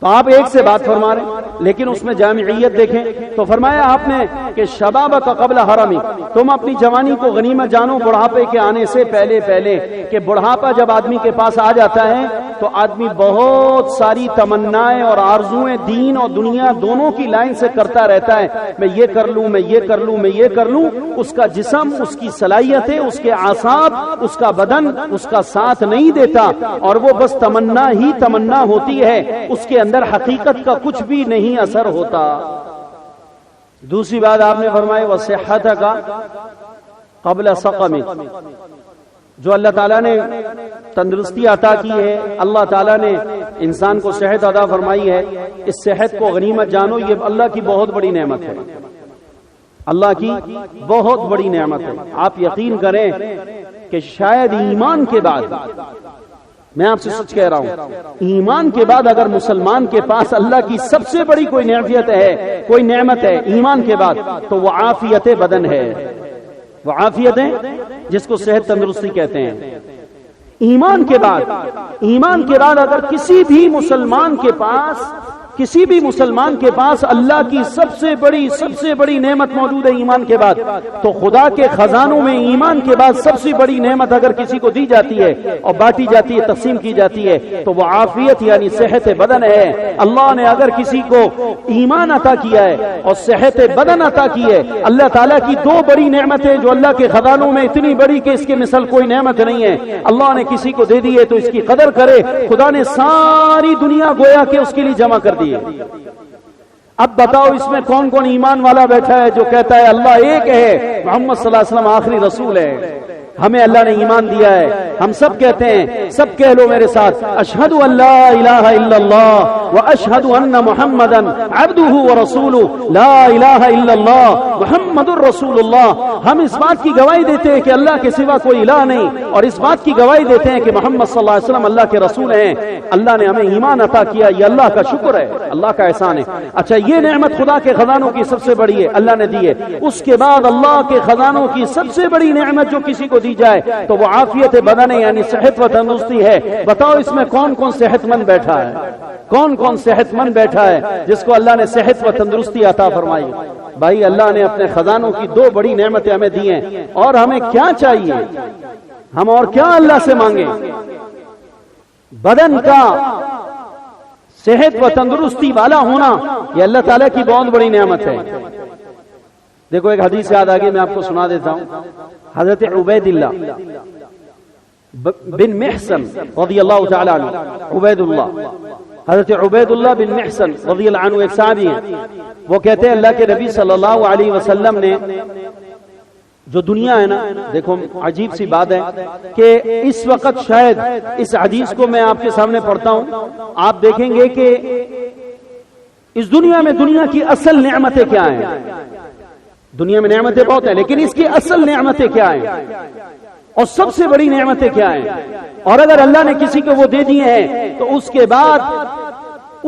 تو آپ ایک سے بات فرما رہے ہیں, لیکن اس میں جامعیت دیکھیں تو فرمایا آپ نے کہ شبابک قبل حرمی, تم اپنی جوانی کو غنیمت جانو بڑھاپے کے آنے سے پہلے پہلے. کہ بڑھاپا جب آدمی کے پاس آ جاتا ہے تو آدمی بہت ساری تمنائیں اور آرزویں دین اور دنیا دونوں کی لائن سے کرتا رہتا ہے. میں یہ کر لوں, میں یہ کر لوں, میں یہ کر لوں. اس کا جسم, اس کی صلاحیتیں, اس کے اعصاب, اس کا بدن اس کا ساتھ نہیں دیتا, اور وہ بس تمنا ہی تمنا ہوتی ہے. اس کے اندر حقیقت کا کچھ بھی نہیں اثر ہوتا. دوسری بات آپ نے فرمائی وصحتک قبل سقمک. جو اللہ تعالیٰ نے تندرستی عطا کی ہے, اللہ تعالیٰ نے انسان کو صحت عطا فرمائی ہے, اس صحت کو غنیمت جانو, یہ اللہ کی بہت بڑی نعمت ہے. اللہ کی بہت بڑی نعمت ہے. آپ یقین کریں کہ شاید ایمان کے بعد, میں آپ سے سچ کہہ رہا ہوں, ایمان کے بعد اگر مسلمان کے پاس اللہ کی سب سے بڑی کوئی نعمت ہے, کوئی نعمت ہے ایمان کے بعد, تو وہ عافیت بدن ہے. وہ عافیت ہے جس کو صحت تندرستی کہتے ہیں. ایمان کے بعد اگر کسی بھی مسلمان کے پاس اللہ کی سب سے بڑی نعمت موجود ہے ایمان کے بعد, تو خدا کے خزانوں میں ایمان کے بعد سب سے بڑی نعمت اگر کسی کو دی جاتی ہے اور بانٹی جاتی ہے, تقسیم کی جاتی ہے, تو وہ عافیت یعنی صحت بدن ہے. اللہ نے اگر کسی کو ایمان عطا کیا ہے اور صحت بدن عطا کی ہے, اللہ تعالیٰ کی دو بڑی نعمتیں جو اللہ کے خزانوں میں اتنی بڑی کہ اس کے مثل کوئی نعمت نہیں ہے, اللہ نے کسی کو دے دی ہے تو اس کی قدر کرے. خدا نے ساری دنیا گویا کہ اس کے لیے جمع کر دی. اب بتاؤ اس میں کون کون ایمان والا بیٹھا ہے جو کہتا ہے اللہ ایک ہے, محمد صلی اللہ علیہ وسلم آخری رسول ہے, ہمیں اللہ نے ایمان دیا ہے. ہم سب کہتے ہیں, سب کہہ لو میرے ساتھ, اشہد ان لا الہ الا اللہ واشہد ان محمدا عبدہ ورسولہ, لا الہ الا اللہ محمد الرسول اللہ. ہم اس بات کی گواہی دیتے ہیں کہ اللہ کے سوا کوئی الہ نہیں, اور اس بات کی گواہی دیتے ہیں کہ محمد صلی اللہ علیہ وسلم اللہ کے رسول ہیں. اللہ نے ہمیں ایمان عطا کیا, یہ اللہ کا شکر ہے, اللہ کا احسان ہے. اچھا, یہ نعمت خدا کے خزانوں کی سب سے بڑی ہے, اللہ نے دی ہے. اس کے بعد اللہ کے خزانوں کی سب سے بڑی نعمت جو کسی کو دی جائے تو وہ عافیت بدن ہے, یعنی صحت و تندرستی ہے. بتاؤ اس میں کون کون صحت مند بیٹھا ہے, کون کون صحت مند بیٹھا ہے جس کو اللہ نے صحت و تندرستی عطا فرمائی. بھائی, اللہ نے اپنے خزانوں کی دو بڑی نعمتیں ہمیں دی ہیں, اور ہمیں کیا چاہیے, ہم اور کیا اللہ سے مانگیں. بدن کا صحت و تندرستی والا ہونا یہ اللہ تعالیٰ کی بہت بڑی نعمت ہے. دیکھو ایک حدیث یاد آگے میں آپ کو سنا دیتا ہوں. حضرت عبید اللہ بن محسن رضی اللہ تعالی عنہ, حضرت عبید اللہ بن محسن رضی اللہ عنہ ایک صحابی ہیں. وہ کہتے ہیں اللہ کے نبی صلی اللہ علیہ وسلم نے جو دنیا ہے نا, دیکھو عجیب سی بات ہے کہ اس وقت شاید اس حدیث کو میں آپ کے سامنے پڑھتا ہوں, آپ دیکھیں گے کہ اس دنیا میں دنیا کی اصل نعمتیں کیا ہیں. دنیا میں نعمتیں بہت ہیں, لیکن اس کی اصل نعمتیں کیا ہیں اور سب سے بڑی نعمتیں کیا ہیں. اور اگر اللہ نے کسی کو وہ دے دیے ہیں تو اس کے بعد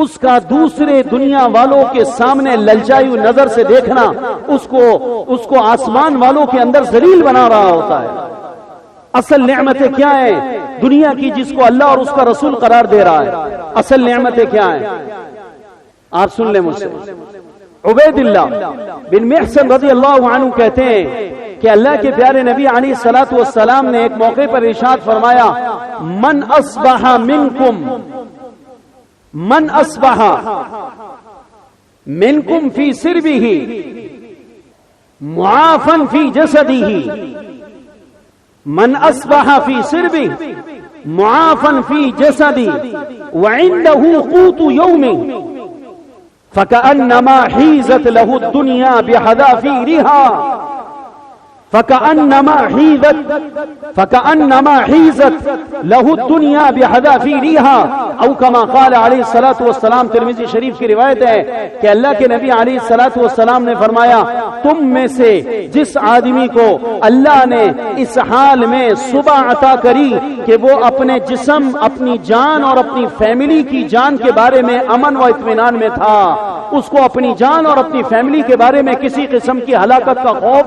اس کا دوسرے دنیا والوں کے سامنے للچائی ہوئی نظر سے دیکھنا اس کو آسمان والوں کے اندر ذلیل بنا رہا ہوتا ہے. اصل نعمتیں کیا ہیں دنیا کی جس کو اللہ اور اس کا رسول قرار دے رہا ہے؟ اصل نعمتیں کیا ہیں؟ آپ سن لیں مجھ سے. عبیداللہ بن محصن رضی اللہ عنہ کہتے ہیں کہ اللہ کے پیارے نبی علیہ الصلوۃ والسلام نے ایک موقع پر ارشاد فرمایا، من اصبح منکم فی سربہ معافا فی جسدہ، من اصبح فی سربہ معافا فی جسدہ وعنده قوت یومہ فكأنما حيزت له الدنيا بحذافيرها فكأنما حيزت له الدنيا بحذافيرها او كما قال علیہ الصلوۃ والسلام۔ ترمذی شریف کی روایت ہے کہ اللہ کے نبی علیہ الصلوۃ والسلام نے فرمایا، تم میں سے جس آدمی کو اللہ نے اس حال میں صبح عطا کری کہ وہ اپنے جسم، اپنی جان اور اپنی فیملی کی جان کے بارے میں امن و اطمینان میں تھا، اس کو اپنی جان اور اپنی فیملی کے بارے میں کسی قسم کی ہلاکت کا خوف،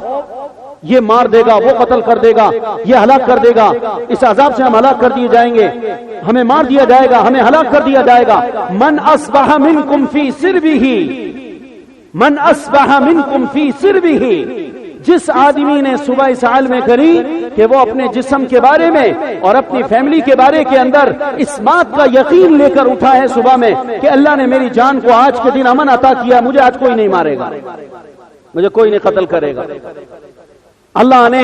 یہ مار دے گا، وہ قتل کر دے گا، یہ ہلاک کر دے گا، اس عذاب سے ہم ہلاک کر دیے جائیں گے، ہمیں مار دیا جائے گا، ہمیں ہلاک کر دیا جائے گا۔ من اصبح منکم فی سربہ، من اصبح منکم فی سربہ، جس آدمی نے صبح اس حال میں کری کہ وہ اپنے جسم کے بارے میں اور اپنی فیملی کے بارے کے اندر اس بات کا یقین لے کر اٹھا ہے صبح میں کہ اللہ نے میری جان کو آج کے دن امن عطا کیا، مجھے آج کوئی نہیں مارے گا، مجھے کوئی نہیں قتل کرے گا، اللہ نے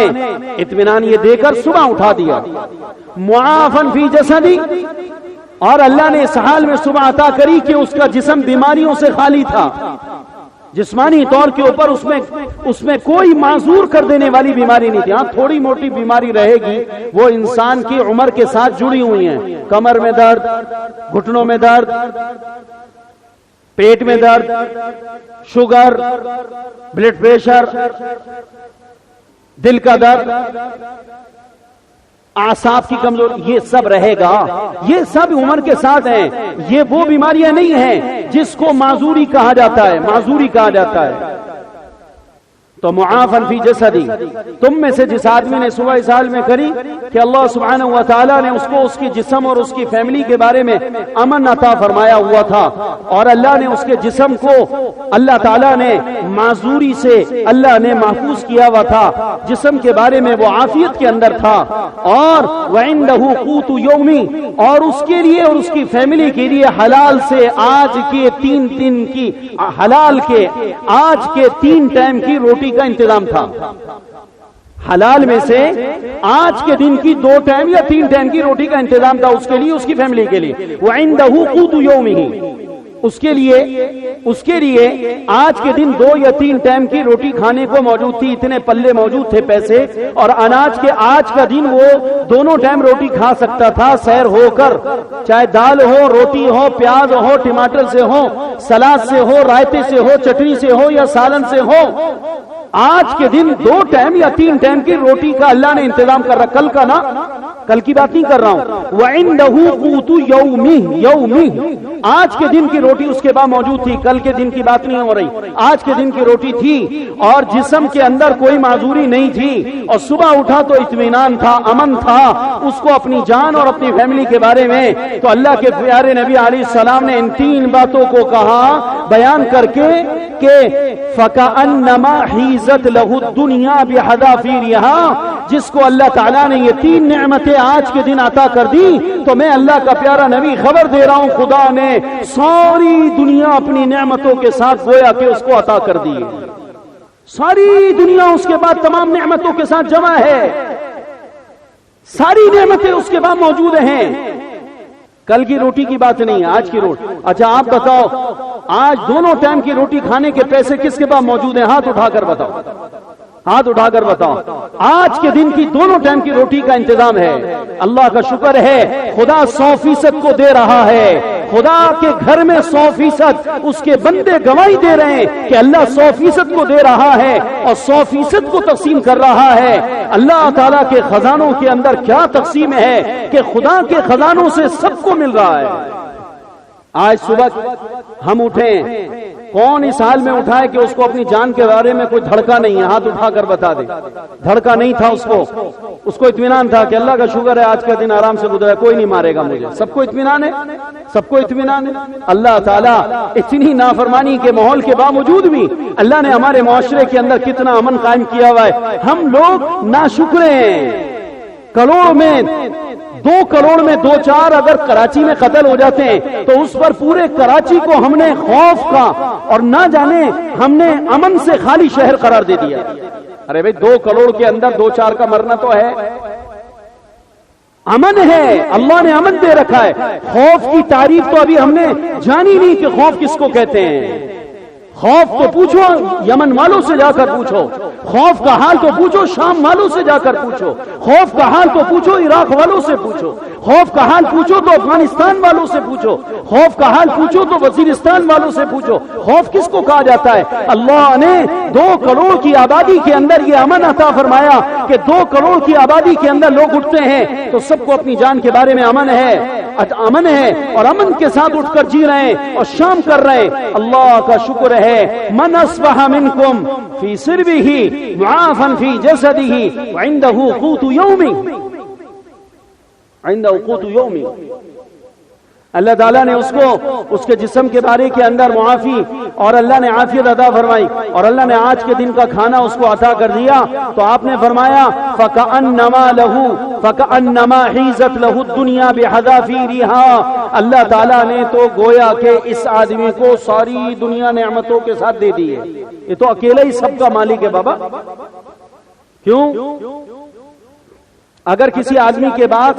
اطمینان یہ دے کر صبح اٹھا دیا۔ معافن فی جسدی، اور اللہ نے اس حال میں صبح عطا کری کہ اس کا جسم بیماریوں سے خالی تھا، جسمانی طور کے اوپر اس میں کوئی معذور کر دینے والی بیماری نہیں تھی۔ ہاں تھوڑی موٹی بیماری رہے گی، وہ انسان کی عمر کے ساتھ جڑی ہوئی ہیں، کمر میں درد، گھٹنوں میں درد، پیٹ میں درد، شوگر، بلڈ پریشر، دل کا درد، اعصاب کی کمزوری، یہ سب رہے گا، یہ سب عمر کے ساتھ ہیں، یہ وہ بیماریاں نہیں ہیں جس کو معذوری کہا جاتا ہے، معذوری کہا جاتا ہے۔ تو معافن فی جسدی، تم میں سے جس آدمی نے صبح اس حال میں کری کہ اللہ سبحانہ و تعالیٰ نے اس کو اس کی جسم اور اس کی فیملی کے بارے میں امن عطا فرمایا ہوا تھا، اور اللہ نے اس کے جسم کو اللہ تعالیٰ نے معذوری سے اللہ نے محفوظ کیا ہوا تھا، جسم کے بارے میں وہ عافیت کے اندر تھا، اور وعنده قوت یومی، اور اس کے لیے اور اس کی فیملی کے لیے حلال سے آج کے 3 دن کی، حلال کے آج کے 3 ٹائم کی روٹی کا انتظام تھا، حلال میں سے آج کے دن کی 2 ٹائم یا 3 ٹائم کی روٹی کا انتظام تھا اس کے لیے، اس کی فیملی کے لیے۔ وعنده قوت یومہ، اس کے لیے آج کے دن 2 یا 3 ٹائم کی روٹی کھانے کو موجود تھی، اتنے پلے موجود تھے پیسے، اور اناج کے آج کا دن وہ دونوں ٹائم روٹی کھا سکتا تھا سیر ہو کر، چاہے دال ہو، روٹی ہو، پیاز ہو، ٹماٹر سے ہو، سلاد سے ہو، رائتے سے ہو، چٹنی سے ہو یا سالن سے ہو، آج کے دن 2 ٹائم یا 3 ٹائم کی روٹی کا اللہ نے انتظام کر رہا، کل کا نا، کل کی بات نہیں کر رہا ہوں۔ وعنده قوت یومہ، آج کے دن کی روٹی اس کے بعد موجود تھی، کل کے دن کی بات نہیں ہو رہی، آج کے دن کی روٹی تھی، اور جسم کے اندر کوئی معذوری نہیں تھی، اور صبح اٹھا تو اطمینان تھا، امن تھا اس کو اپنی جان اور اپنی فیملی کے بارے میں۔ تو اللہ کے پیارے نبی علیہ السلام نے ان 3 باتوں کو کہا بیان کر کے کہ فَكَأَنَّمَا حِيزَتْ لَهُ الدُّنْيَا بِحَذَافِيرِهَا، جس کو اللہ تعالیٰ نے یہ 3 نعمتیں آج کے دن عطا کر دی، تو میں اللہ کا پیارا نبی خبر دے رہا ہوں، خدا نے ساری دنیا اپنی نعمتوں کے ساتھ گویا کہ اس کو عطا کر دی، ساری دنیا اس کے بعد تمام نعمتوں کے ساتھ جمع ہے، ساری نعمتیں اس کے بعد موجود ہیں، کل کی روٹی کی بات نہیں ہے، آج کی روٹی۔ اچھا آپ بتاؤ، آج دونوں ٹائم کی روٹی کھانے کے پیسے کس کے پاس موجود ہیں؟ ہاتھ اٹھا کر بتاؤ، ہاتھ اٹھا کر بتاؤ۔ آج کے دن کی دونوں ٹائم کی روٹی کا انتظام ہے، اللہ کا شکر ہے، خدا 100% کو دے رہا ہے، خدا کے گھر میں 100% اس کے بندے گواہی دے رہے ہیں کہ اللہ 100% کو دے رہا ہے اور 100% کو تقسیم کر رہا ہے۔ اللہ تعالیٰ کے خزانوں کے اندر کیا تقسیم ہے کہ خدا کے خزانوں سے سب کو مل رہا ہے، آج صبح ہم اٹھے، کون اس حال میں اٹھا ہے کہ اس کو اپنی جان کے بارے میں کوئی دھڑکا نہیں ہے؟ ہاتھ اٹھا کر بتا دے۔ دھڑکا نہیں تھا اس کو اطمینان تھا کہ اللہ کا شکر ہے آج کا دن آرام سے گزرا، کوئی نہیں مارے گا مجھے۔ سب کو اطمینان ہے، سب کو اطمینان ہے۔ اللہ تعالیٰ اتنی نافرمانی کے ماحول کے باوجود بھی اللہ نے ہمارے معاشرے کے اندر کتنا امن قائم کیا ہوا ہے۔ ہم لوگ ناشکرے ہیں۔ کروڑ میں 2 کروڑ میں 2-4 اگر کراچی میں قتل ہو جاتے ہیں تو اس پر پورے کراچی کو ہم نے خوف کا اور نہ جانے ہم نے امن سے خالی شہر قرار دے دیا۔ ارے بھائی 2 کروڑ کے اندر 2-4 کا مرنا تو ہے، امن ہے، اللہ نے امن دے رکھا ہے۔ خوف کی تعریف تو ابھی ہم نے جانی نہیں کہ خوف کس کو کہتے ہیں۔ خوف تو پوچھو یمن والوں سے جا کر پوچھو، خوف کا حال تو پوچھو شام والوں سے جا کر پوچھو، خوف کا حال تو پوچھو عراق والوں سے پوچھو، خوف کا حال پوچھو تو افغانستان والوں سے پوچھو، خوف کا حال پوچھو تو وزیرستان والوں سے پوچھو۔ خوف کس کو کہا جاتا ہے؟ اللہ نے 2 کروڑ کی آبادی کے اندر یہ امن عطا فرمایا کہ 2 کروڑ کی آبادی کے اندر لوگ اٹھتے ہیں تو سب کو اپنی جان کے بارے میں امن ہے اور امن کے ساتھ اٹھ کر جی رہے ہیں اور شام کر رہے ہیں۔ اللہ کا شکر ہے، من اصبح منکم فی سربہ معافا فی جسدہ وعندہ قوت یومی۔ اللہ تعالیٰ نے اس کے جسم کے بارے کے اندر معافی اور اللہ نے عافیت عطا فرمائی اور اللہ نے آج کے دن کا کھانا اس کو عطا کر دیا تو آپ نے فرمایا فَكَأَنَّمَا حِيزَتْ لَهُ الدُّنْيَا بِحَذَافِيرِهَا۔ اللہ تعالیٰ نے تو گویا کہ اس آدمی کو ساری دنیا نعمتوں کے ساتھ دے دی ہے، یہ تو اکیلا ہی سب کا مالک ہے بابا۔ کیوں؟ اگر کسی آدمی کے بعد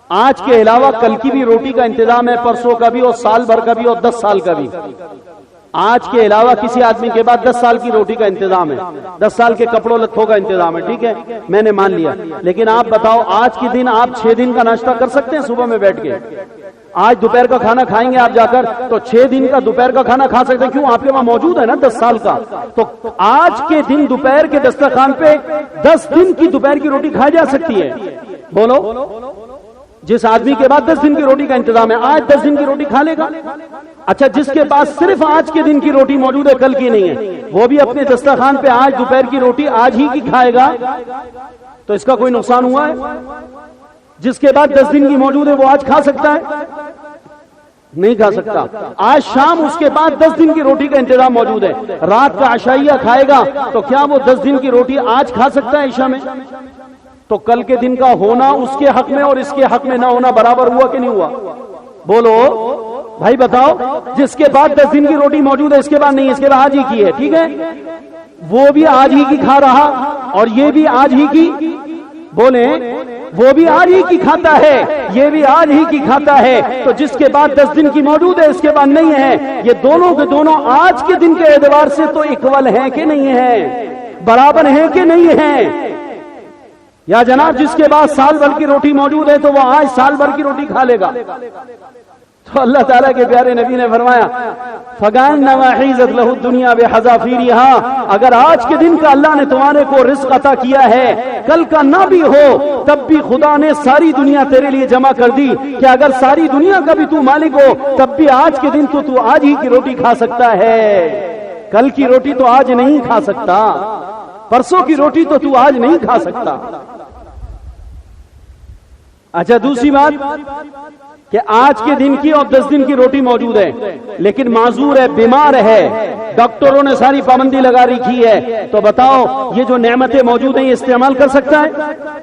آج کے علاوہ کل کی بھی روٹی کا انتظام ہے، پرسوں کا بھی اور سال بھر کا بھی اور 10 سال کا بھی، آج کے علاوہ کسی آدمی کے بعد 10 سال کی روٹی کا انتظام ہے، 10 سال کے کپڑوں لتھوں کا انتظام ہے، ٹھیک ہے میں نے مان لیا، لیکن آپ بتاؤ آج کے دن آپ 6 دن کا ناشتہ کر سکتے ہیں صبح میں بیٹھ کے؟ آج دوپہر کا کھانا کھائیں گے آپ جا کر تو 6 دن کا دوپہر کا کھانا کھا سکتے ہیں، کیوں؟ آپ کے وہاں موجود ہے نا 10 سال کا۔ تو آج کے دن دوپہر کے دسترخوان پہ 10 دن کی دوپہر کی روٹی کھائی جا سکتی ہے؟ بولو، جس آدمی کے بعد 10 دن کی روٹی کا انتظام ہے آج 10 دن کی روٹی کھا لے گا۔ اچھا جس کے پاس صرف آج کے دن کی روٹی موجود ہے کل کی نہیں ہے، وہ بھی اپنے دسترخوان پہ آج دوپہر کی روٹی آج ہی کی کھائے گا تو اس کا کوئی نقصان ہوا ہے؟ جس کے بعد 10 دن کی موجود ہے وہ آج کھا سکتا ہے؟ نہیں کھا سکتا۔ آج شام اس کے بعد 10 دن کی روٹی کا انتظام موجود ہے، رات کا عشائیہ کھائے گا تو کیا وہ 10 دن کی روٹی آج کھا سکتا ہے عشاء میں؟ تو کل کے دن کا ہونا اس کے حق میں اور اس کے حق میں نہ ہونا برابر ہوا کہ نہیں ہوا؟ بولو بھائی بتاؤ، جس کے بعد 10 دن کی روٹی موجود ہے اس کے بعد نہیں، اس کے بعد آج ہی کی ہے، ٹھیک ہے وہ بھی آج ہی کی کھا رہا اور یہ بھی آج ہی کی، بولیں وہ بھی آج ہی کی کھاتا ہے یہ بھی آج ہی کی کھاتا ہے، تو جس کے بعد 10 دن کی موجود ہے اس کے بعد نہیں ہے، یہ دونوں کے دونوں آج کے دن کے اعتبار سے تو اکول ہیں کہ نہیں ہیں؟ برابر ہیں کہ نہیں ہیں؟ یا جناب جس کے بعد سال بھر کی روٹی موجود ہے تو وہ آج سال بھر کی روٹی کھا لے گا؟ تو اللہ تعالیٰ کے پیارے نبی نے فرمایا فَكَأَنَّمَا حِيزَتْ لَهُ الدُّنْيَا بِحَذَافِيرِهَا، اگر آج کے دن کا اللہ نے تمہارے کو رزق عطا کیا ہے کل کا نہ بھی ہو تب بھی خدا نے ساری دنیا تیرے لیے جمع کر دی کہ اگر ساری دنیا کا بھی تو مالک ہو تب بھی آج کے دن تو آج ہی کی روٹی کھا سکتا ہے، کل کی روٹی تو آج نہیں کھا سکتا، پرسوں کی روٹی تو آج نہیں کھا سکتا۔ اچھا دوسری بات کہ آج کے دن کی اور 10 دن کی روٹی موجود ہے لیکن معذور ہے، بیمار ہے، ڈاکٹروں نے ساری پابندی لگا رکھی ہے، تو بتاؤ یہ جو نعمتیں موجود ہیں یہ استعمال کر سکتا ہے؟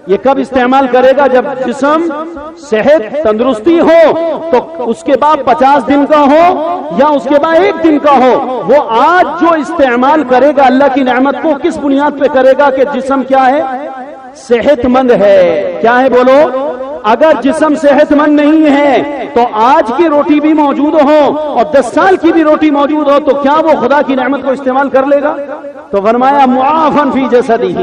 یہ کب استعمال کرے گا؟ جب جسم صحت تندرستی ہو، تو اس کے بعد 50 دن کا ہو یا اس کے بعد 1 دن کا ہو، وہ آج جو استعمال کرے گا اللہ کی نعمت کو کس بنیاد پہ کرے گا کہ جسم کیا ہے؟ صحت مند ہے۔ کیا ہے بولو؟ اگر جسم صحت مند نہیں ہے تو آج کی روٹی بھی موجود ہو اور 10 سال کی بھی روٹی موجود ہو تو کیا وہ خدا کی نعمت کو استعمال کر لے گا؟ تو فرمایا معافن فی جسدہ،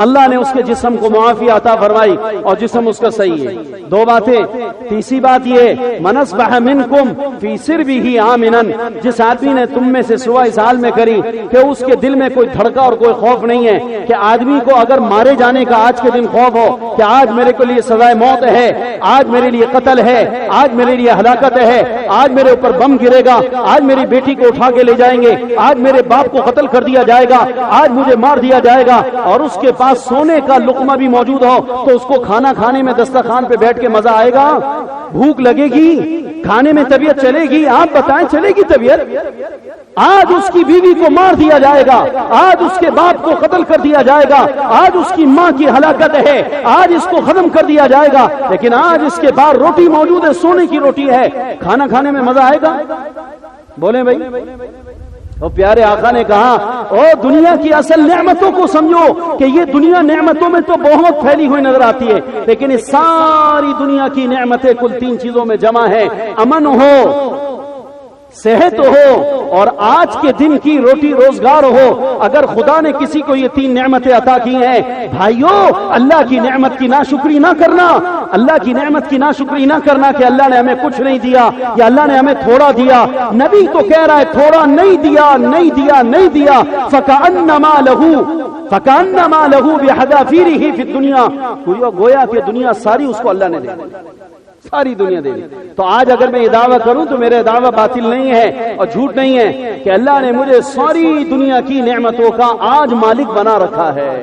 اللہ نے اس کے جسم کو معافی عطا فرمائی اور جسم اس کا صحیح ہے۔ دو باتیں۔ تیسری بات یہ من اصبح منکم فی سربہ آمنا، جس آدمی نے تم میں سے صبح اس حال میں کری کہ اس کے دل میں کوئی دھڑکا اور کوئی خوف نہیں ہے کہ آدمی کو اگر مارے جانے کا آج کے دن خوف ہو کہ آج میرے کو لیے سزائے موت ہے، آج میرے لیے قتل ہے، آج میرے لیے ہلاکت ہے، آج میرے اوپر بم گرے گا، آج میری بیٹی کو اٹھا کے لے جائیں گے، آج میرے باپ کو قتل کر دیا جائے گا، آج مجھے مار دیا جائے گا، اور اس کے پاس سونے کا لقمہ بھی موجود ہو تو اس کو کھانا کھانے میں دسترخوان پہ بیٹھ کے مزہ آئے گا؟ بھوک لگے گی؟ کھانے میں طبیعت چلے گی؟ آپ بتائیں چلے گی طبیعت؟ آج اس کی بیوی کو مار دیا جائے گا، آج اس کے باپ کو قتل کر دیا جائے گا، آج اس کی ماں کی ہلاکت ہے، آج اس کو ختم کر دیا جائے گا، لیکن آج اس کے پاس روٹی موجود ہے، سونے کی روٹی ہے، کھانا کھانے میں مزہ آئے گا؟ بولیں بھائی۔ اور پیارے آقا نے کہا او دنیا کی اصل نعمتوں کو سمجھو کہ یہ دنیا نعمتوں میں تو بہت پھیلی ہوئی نظر آتی ہے، لیکن اس ساری دنیا کی نعمتیں کل تین چیزوں میں جمع ہے: امن ہو، صحت ہو، اور آج کے دن کی روٹی روزگار ہو۔ اگر خدا نے کسی کو یہ تین نعمتیں عطا کی ہیں بھائیو، اللہ کی نعمت کی ناشکری نہ کرنا، اللہ کی نعمت کی ناشکری نہ کرنا کہ اللہ نے ہمیں کچھ نہیں دیا یا اللہ نے ہمیں تھوڑا دیا۔ نبی تو کہہ رہا ہے تھوڑا نہیں دیا، نہیں دیا، نہیں دیا۔ فَكَأَنَّمَا لَهُ بِحَذَافِيرِهِ فِي الدُّنْيَا، گویا کہ دنیا ساری اس کو اللہ نے دے دی، ساری دنیا دے دی۔ تو آج اگر میں یہ دعویٰ کروں تو میرا دعویٰ باطل نہیں ہے اور جھوٹ نہیں ہے کہ اللہ نے مجھے ساری دنیا کی نعمتوں کا آج مالک بنا رکھا ہے۔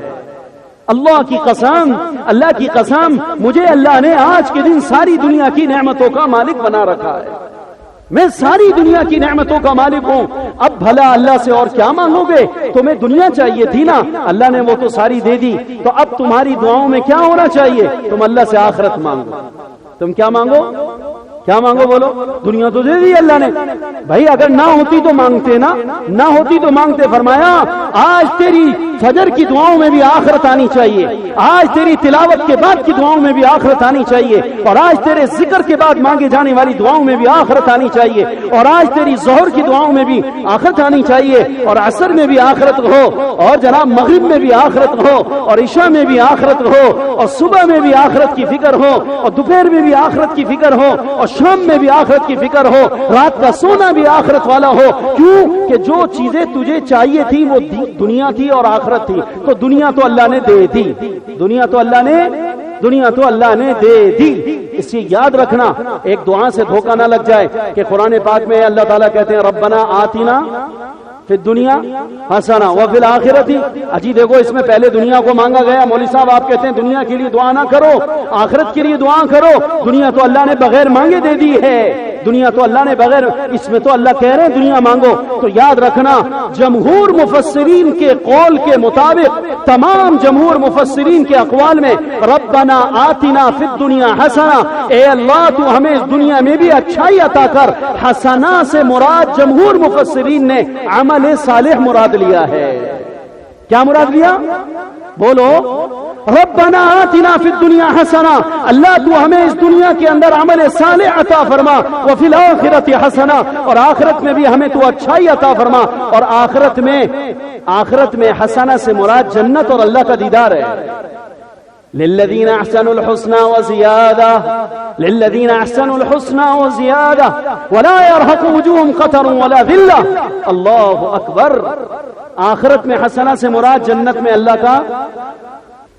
اللہ کی قسم، اللہ کی قسم، مجھے اللہ نے آج کے دن ساری دنیا کی نعمتوں کا مالک بنا رکھا ہے۔ میں ساری دنیا کی نعمتوں کا مالک ہوں۔ اب بھلا اللہ سے اور کیا مانگو گے؟ تمہیں دنیا چاہیے تھی نا، اللہ نے وہ تو ساری دے دی، تو اب تمہاری دعاؤں میں کیا ہونا چاہیے؟ تم اللہ سے آخرت مانگو۔ تم کیا مانگو؟ کیا مانگو بولو؟ دنیا تو دے دی اللہ نے بھائی، اگر نہ ہوتی تو مانگتے نا، نہ ہوتی تو مانگتے۔ فرمایا آج تیری فجر کی دعاؤں میں بھی آخرت آنی چاہیے، آج تیری تلاوت کے بعد کی دعاؤں میں بھی آخرت آنی چاہیے، اور آج تیرے ذکر کے بعد مانگے جانے والی دعاؤں میں بھی آخرت آنی چاہیے، اور آج تیری ظہر کی دعاؤں میں بھی آخرت آنی چاہیے، اور عصر میں بھی آخرت ہو، اور جناب مغرب میں بھی آخرت ہو، اور عشاء میں بھی آخرت ہو، اور صبح میں بھی آخرت کی فکر ہو، اور دوپہر میں بھی آخرت کی فکر ہو، اور شام میں بھی آخرت کی فکر ہو، رات کا سونا بھی آخرت والا ہو۔ کیوں کہ جو چیزیں تجھے چاہیے تھی وہ دنیا تھی اور آخرت تھی، تو دنیا تو اللہ نے دے دی، دنیا تو اللہ نے دے دی۔ اس لیے یاد رکھنا، ایک دعا سے دھوکہ نہ لگ جائے کہ قرآن پاک میں اللہ تعالیٰ کہتے ہیں ربنا آتنا فی الدنیا حسنہ وفی الآخرۃ۔ اجی دیکھو اس میں پہلے دنیا کو مانگا گیا۔ مولوی صاحب آپ کہتے ہیں دنیا کے لیے دعا نہ کرو، آخرت کے لیے دعا کرو۔ دنیا تو اللہ نے بغیر مانگے دے دی ہے، دنیا تو اللہ نے بغیر، اس میں تو اللہ کہہ رہے ہیں دنیا مانگو۔ تو یاد رکھنا جمہور مفسرین کے قول کے مطابق، تمام جمہور مفسرین کے اقوال میں ربنا آتنا فی الدنیا حسنہ، اے اللہ تو ہمیں اس دنیا میں بھی اچھائی عطا کر۔ حسنہ سے مراد جمہور مفسرین نے عمل صالح مراد لیا ہے۔ کیا مراد لیا؟ بولو ربنا آتنا فی الدنیا حسنہ، اللہ تو ہمیں اس دنیا کے اندر عمل صالح عطا فرما، وفی الآخرۃ حسنہ، اور آخرت میں بھی ہمیں تو اچھائی عطا فرما۔ اور آخرت میں حسنہ سے مراد جنت اور اللہ کا دیدار ہے۔ للذین احسنوا الحسنى وزیادہ، للذین احسنوا الحسنى وزیادہ ولا يرهق وجوههم قتر ولا ذلہ۔ اللہ اکبر۔ آخرت میں حسنہ سے مراد جنت میں اللہ کا،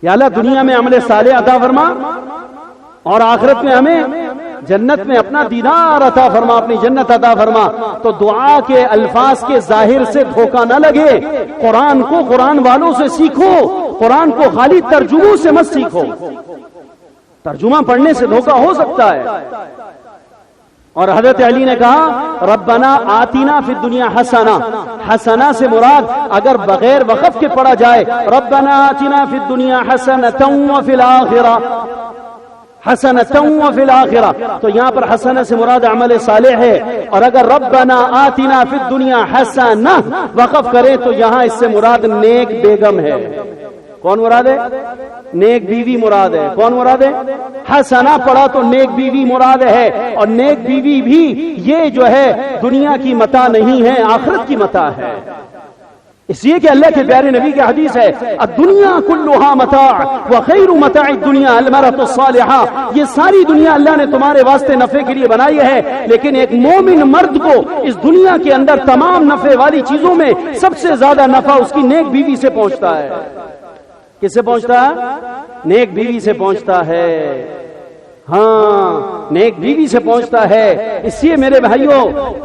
یا اللہ دنیا میں عمل صالح عطا فرما، اور آخرت میں ہمیں جنت میں اپنا دیدار عطا فرما، اپنی جنت عطا فرما۔ تو دعا کے الفاظ کے ظاہر سے دھوکہ نہ لگے، قرآن کو قرآن والوں سے سیکھو، قرآن کو خالی ترجموں سے مت سیکھو، ترجمہ پڑھنے سے دھوکہ ہو سکتا ہے۔ اور حضرت علی نے کہا ربنا آتنا فی الدنیا حسنہ، حسنہ سے مراد اگر بغیر وقف کے پڑھا جائے ربنا آتنا فی الدنیا حسنۃ وفی الآخرہ، حسنۃ وفی الآخرہ، تو یہاں پر حسنہ سے مراد عمل صالح ہے۔ اور اگر ربنا آتنا فی الدنیا حسنہ وقف کریں تو یہاں اس سے مراد نیک بیگم ہے۔ کون مراد ہے؟ نیک بیوی مراد ہے۔ کون مراد ہے؟ حسنہ پڑھا تو نیک بیوی مراد ہے، اور نیک بیوی بھی یہ جو ہے دنیا کی متاع نہیں ہے، آخرت کی متاع ہے۔ اس لیے کہ اللہ کے پیارے نبی کی حدیث ہے الدنیا کلھا متاع وخیر متاع الدنیا المرأۃ الصالحہ، یہ ساری دنیا اللہ نے تمہارے واسطے نفع کے لیے بنائی ہے، لیکن ایک مومن مرد کو اس دنیا کے اندر تمام نفع والی چیزوں میں سب سے زیادہ نفع اس کی نیک بیوی سے پہنچتا ہے۔ کس سے پہنچتا ہے؟ نیک بیوی سے پہنچتا ہے۔ ہاں، نیک بیوی سے پہنچتا ہے۔ اس لیے میرے بھائیوں،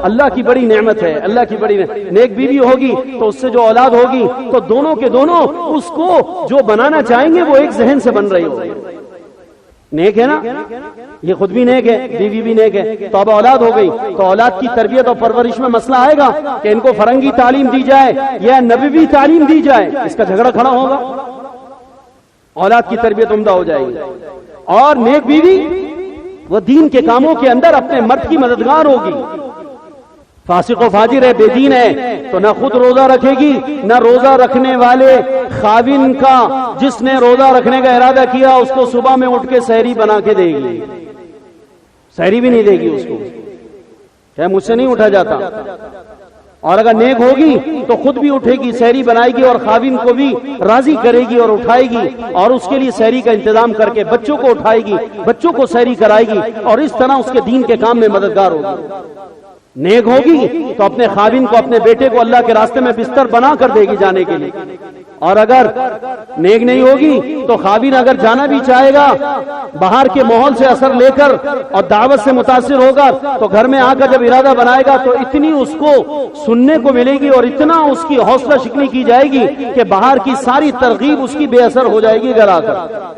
اللہ کی بڑی نعمت ہے، اللہ کی بڑی نعمت۔ نیک بیوی ہوگی تو اس سے جو اولاد ہوگی تو دونوں کے دونوں اس کو جو بنانا چاہیں گے وہ ایک ذہن سے بن رہی ہوگی۔ نیک ہے نا، یہ خود بھی نیک ہے، بیوی بھی نیک ہے، تو اب اولاد ہو گئی تو اولاد کی تربیت اور پرورش میں مسئلہ آئے گا کہ ان کو فرنگی تعلیم دی جائے یا نبوی تعلیم دی جائے، اس کا جھگڑا کھڑا ہوگا۔ اولاد کی تربیت عمدہ ہو جائے گی، اور نیک بیوی وہ دین کے کاموں کے اندر اپنے مرد کی مددگار ہوگی۔ فاسق و فاجر ہے، بے دین ہے، تو نہ خود روزہ رکھے گی نہ روزہ رکھنے والے خاوند کا، جس نے روزہ رکھنے کا ارادہ کیا اس کو صبح میں اٹھ کے سحری بنا کے دے گی، سحری بھی نہیں دے گی اس کو، کہ مجھ سے نہیں اٹھا جاتا۔ اور اگر نیک ہوگی تو خود بھی اٹھے گی، سحری بنائے گی اور خاوند کو بھی راضی کرے گی اور اٹھائے گی، اور اس کے لیے سحری کا انتظام کر کے بچوں کو اٹھائے گی، بچوں کو سحری کرائے گی، اور اس طرح اس کے دین کے کام میں مددگار ہوگی۔ نیک ہوگی تو اپنے خاوند کو، اپنے بیٹے کو اللہ کے راستے میں بستر بنا کر دے گی جانے کے لیے، اور اگر نیک نہیں ہوگی تو خاوند اگر جانا بھی چاہے گا باہر کے ماحول سے اثر لے کر اور دعوت سے متاثر ہوگا تو گھر میں آ کر جب ارادہ بنائے گا تو اتنی اس کو سننے کو ملے گی اور اتنا اس کی حوصلہ شکنی کی جائے گی کہ باہر کی ساری ترغیب اس کی بے اثر ہو جائے گی گھر آ کر۔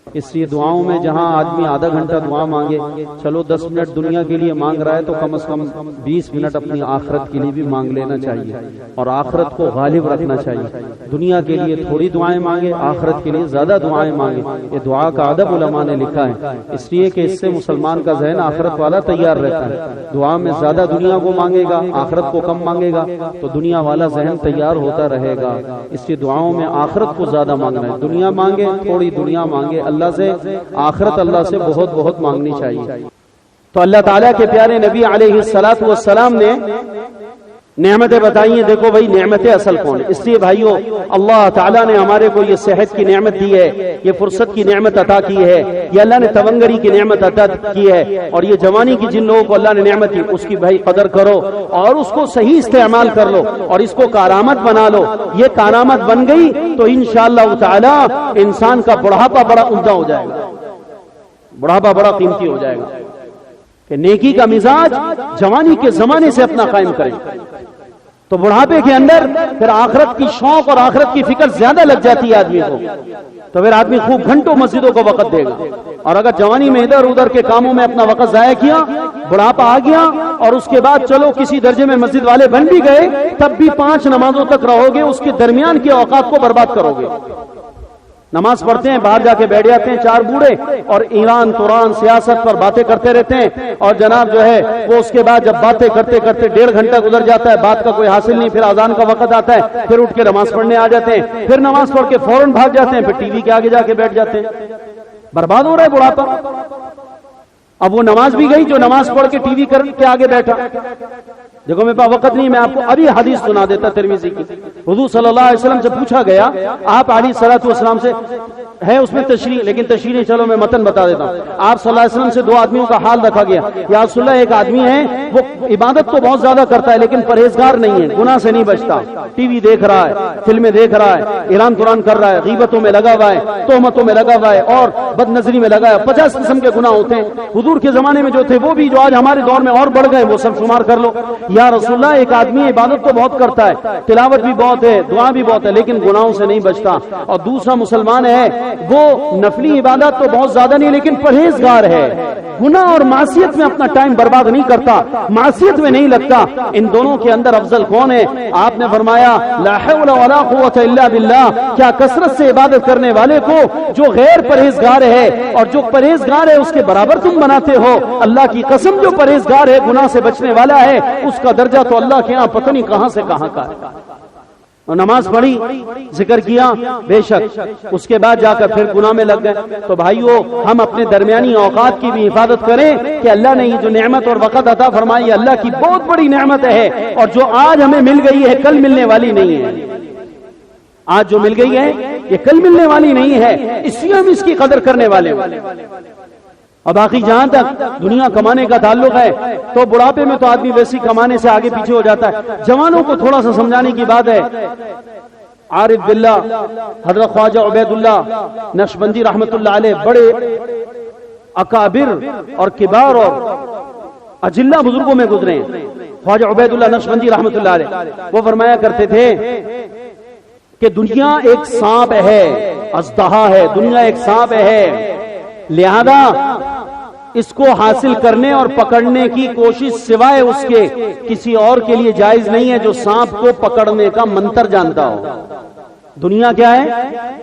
اس لیے دعاؤں میں جہاں آدمی آدھا گھنٹہ دعا مانگے، چلو 10 منٹ دنیا کے لیے مانگ رہا ہے تو کم از کم 20 منٹ اپنی آخرت کے لیے بھی مانگ لینا چاہیے، اور آخرت کو غالب رکھنا چاہیے۔ دنیا کے لیے تھوڑی دعائیں مانگے، آخرت کے لیے زیادہ دعائیں مانگے۔ یہ دعا کا ادب علماء نے لکھا ہے، اس لیے کہ اس سے مسلمان کا ذہن آخرت والا تیار رہتا ہے۔ دعا میں زیادہ دنیا کو مانگے گا، آخرت کو کم مانگے گا تو دنیا والا ذہن تیار ہوتا رہے گا۔ اس لیے دعاؤں میں آخرت کو زیادہ مانگنا ہے، دنیا مانگے تھوڑی دنیا مانگے، اللہ سے آخرت اللہ سے بہت بہت مانگنی چاہیے۔ تو اللہ تعالیٰ کے پیارے نبی علیہ الصلوۃ والسلام نے نعمتیں بتائی ہیں۔ دیکھو بھائی نعمتیں اصل کون ہے؟ اس لیے بھائیو، اللہ تعالیٰ نے ہمارے کو یہ صحت کی نعمت دی ہے، یہ فرصت کی نعمت عطا کی ہے، یہ اللہ نے تونگری کی نعمت عطا کی ہے، اور یہ جوانی کی جن لوگوں کو اللہ نے نعمت دی اس کی بھائی قدر کرو اور اس کو صحیح استعمال کر لو اور اس کو کارآمد بنا لو۔ یہ کارآمد بن گئی تو انشاءاللہ تعالیٰ انسان کا بڑھاپا بڑا عمدہ ہو جائے گا، بڑھاپا بڑا قیمتی ہو جائے گا، کہ نیکی کا مزاج جوانی کے زمانے سے اپنا قائم کریں تو بڑھاپے کے اندر پھر آخرت کی شوق اور آخرت کی فکر زیادہ لگ جاتی ہے آدمی کو، تو پھر آدمی خوب گھنٹوں مسجدوں کو وقت دے گا۔ اور اگر جوانی میں ادھر ادھر کے کاموں میں اپنا وقت ضائع کیا، بڑھاپا آ گیا اور اس کے بعد چلو کسی درجے میں مسجد والے بن بھی گئے، تب بھی 5 نمازوں تک رہو گے، اس کے درمیان کے اوقات کو برباد کرو گے۔ نماز پڑھتے ہیں، باہر جا کے بیٹھ جاتے ہیں 4 بوڑھے اور ایران قرآن سیاست پر باتیں کرتے رہتے ہیں، اور جناب جو ہے وہ اس کے بعد جب باتیں کرتے کرتے 1.5 گھنٹہ گزر جاتا ہے، بات کا کوئی حاصل نہیں، پھر اذان کا وقت آتا ہے، پھر اٹھ کے نماز پڑھنے آ جاتے ہیں، پھر نماز پڑھ کے فوراً بھاگ جاتے ہیں، پھر ٹی وی کے آگے جا کے بیٹھ جاتے ہیں۔ برباد ہو رہا ہے بڑھاپا۔ اب وہ نماز بھی گئی جو نماز پڑھ کے ٹی وی کے آگے بیٹھا۔ دیکھو میرے پاس وقت نہیں، میں آپ کو ابھی حدیث سنا دیتا ترمذی کی۔ حضور صلی اللہ علیہ وسلم سے پوچھا گیا، آپ علیہ الصلوۃ والسلام سے ہے اس میں تشریح، لیکن تشریح نہیں، چلو میں متن بتا دیتا ہوں۔ آپ صلی اللہ علیہ وسلم سے 2 آدمیوں کا حال رکھا گیا، یا رسول اللہ ایک آدمی ہے وہ عبادت تو بہت زیادہ کرتا ہے لیکن پرہیزگار نہیں ہے، گناہ سے نہیں بچتا، ٹی وی دیکھ رہا ہے، فلمیں دیکھ رہا ہے، ایران قرآن کر رہا ہے، غیبتوں میں لگا ہوا ہے، تہمتوں میں لگا ہوا ہے اور بد نظری میں لگا ہے، 50 قسم کے گناہ ہوتے ہیں۔ حضور کے زمانے میں جو تھے وہ بھی جو آج ہمارے دور میں اور بڑھ گئے وہ سب شمار کر لو۔ یا رسول اللہ ایک آدمی عبادت تو بہت کرتا ہے، تلاوت بھی بہت ہے، دعا بھی بہت ہے، لیکن گناہوں سے نہیں بچتا، اور دوسرا مسلمان ہے وہ نفلی عبادت تو بہت زیادہ نہیں لیکن پرہیزگار ہے، گناہ اور معصیت میں اپنا ٹائم برباد نہیں کرتا، معصیت میں نہیں لگتا۔ ان دونوں کے اندر افضل کون ہے؟ آپ نے فرمایا لا حول ولا قوت الا باللہ، کیا کثرت سے عبادت کرنے والے کو جو غیر پرہیزگار ہے اور جو پرہیزگار ہے اس کے برابر تم بناتے ہو؟ اللہ کی قسم جو پرہیزگار ہے، گناہ سے بچنے والا ہے، اس کا درجہ تو اللہ کے ہاں پتہ نہیں کہاں سے کہاں کا ہے۔ اور نماز پڑھی، ذکر کیا، بے شک اس کے بعد جا کر پھر گناہ میں لگ گئے۔ تو بھائیو، ہم اپنے درمیانی اوقات کی بھی حفاظت کریں کہ اللہ نے یہ جو نعمت اور وقت عطا فرمائی، اللہ کی بہت بڑی نعمت ہے، اور جو آج ہمیں مل گئی ہے کل ملنے والی نہیں ہے۔ آج جو مل گئی ہے یہ کل ملنے والی نہیں ہے، اس لیے ہم اس کی قدر کرنے والے ہیں۔ اور باقی جہاں تک دنیا کمانے کا تعلق ہے تو بڑھاپے میں تو آدمی ویسی کمانے سے آگے پیچھے ہو جاتا ہے۔ جوانوں کو تھوڑا سا سمجھانے کی بات ہے۔ عارف باللہ حضرت خواجہ عبید اللہ نقشبندی رحمت اللہ علیہ بڑے اکابر اور کبار اور اجلہ بزرگوں میں گزرے ہیں۔ خواجہ عبید اللہ نقشبندی رحمت اللہ علیہ وہ فرمایا کرتے تھے کہ دنیا ایک سانپ ہے، اژدہا ہے، دنیا ایک سانپ ہے، لہذا اس کو حاصل کرنے اور پکڑنے کی کوشش سوائے اس کے کسی اور کے لیے جائز نہیں ہے جو سانپ کو پکڑنے کا منتر جانتا ہو۔ دنیا کیا ہے؟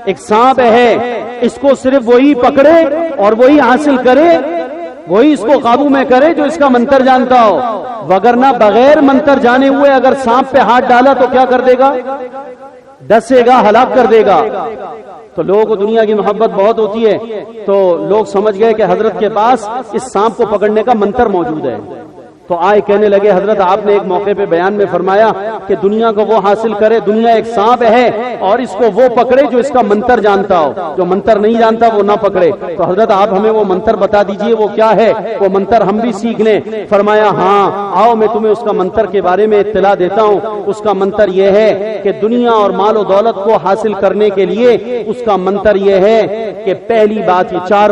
ایک سانپ ہے، اس کو صرف وہی پکڑے اور وہی حاصل کرے، وہی اس کو قابو میں کرے جو اس کا منتر جانتا ہو، وگرنہ بغیر منتر جانے ہوئے اگر سانپ پہ ہاتھ ڈالا تو کیا کر دے گا؟ ڈسے گا، ہلاک کر دے گا۔ تو لوگوں کو دنیا کی محبت بہت ہوتی ہے، تو لوگ سمجھ گئے کہ حضرت کے پاس اس سانپ کو پکڑنے کا منتر موجود ہے، تو آئے کہنے لگے حضرت آپ نے ایک موقع پہ بیان میں فرمایا کہ دنیا کو وہ حاصل کرے، دنیا ایک سانپ ہے اور اس کو وہ پکڑے جو اس کا منتر جانتا ہو، جو منتر نہیں جانتا وہ نہ پکڑے۔ تو حضرت آپ ہمیں وہ منتر بتا دیجئے وہ کیا ہے، وہ منتر ہم بھی سیکھ لیں۔ فرمایا ہاں آؤ میں تمہیں اس کا منتر کے بارے میں اطلاع دیتا ہوں۔ اس کا منتر یہ ہے کہ دنیا اور مال و دولت کو حاصل کرنے کے لیے اس کا منتر یہ ہے کہ پہلی بات، یہ چار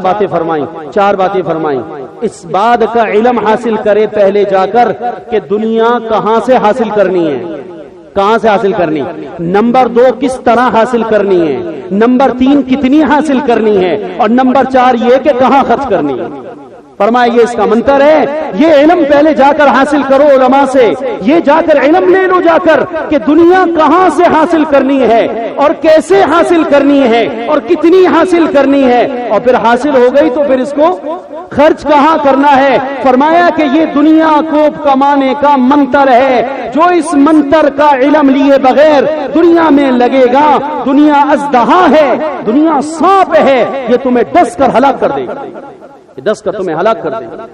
باتیں فرمائیں، اس بات کا علم حاصل کرے پہلے جا کر کہ دنیا کہاں سے حاصل کرنی ہے، کہاں سے حاصل کرنی، نمبر 2 کس طرح حاصل کرنی ہے، نمبر 3 کتنی حاصل کرنی ہے، اور نمبر 4 یہ کہ کہاں خرچ کرنی ہے۔ فرمایا یہ اس کا منتر ہے، یہ علم پہلے جا کر حاصل کرو علماء سے، یہ جا کر علم لے لو جا کر کہ دنیا کہاں سے حاصل کرنی ہے اور کیسے حاصل کرنی ہے اور کتنی حاصل کرنی ہے، اور پھر حاصل ہو گئی تو پھر اس کو خرچ کہاں کرنا ہے۔ فرمایا کہ یہ دنیا کو کمانے کا منتر ہے، جو اس منتر کا علم لیے بغیر دنیا میں لگے گا، دنیا اژدہا ہے، دنیا سانپ ہے، یہ تمہیں ڈس کر ہلاک کر دے گا، دس کا تمہیں ہلاک کر دے گا۔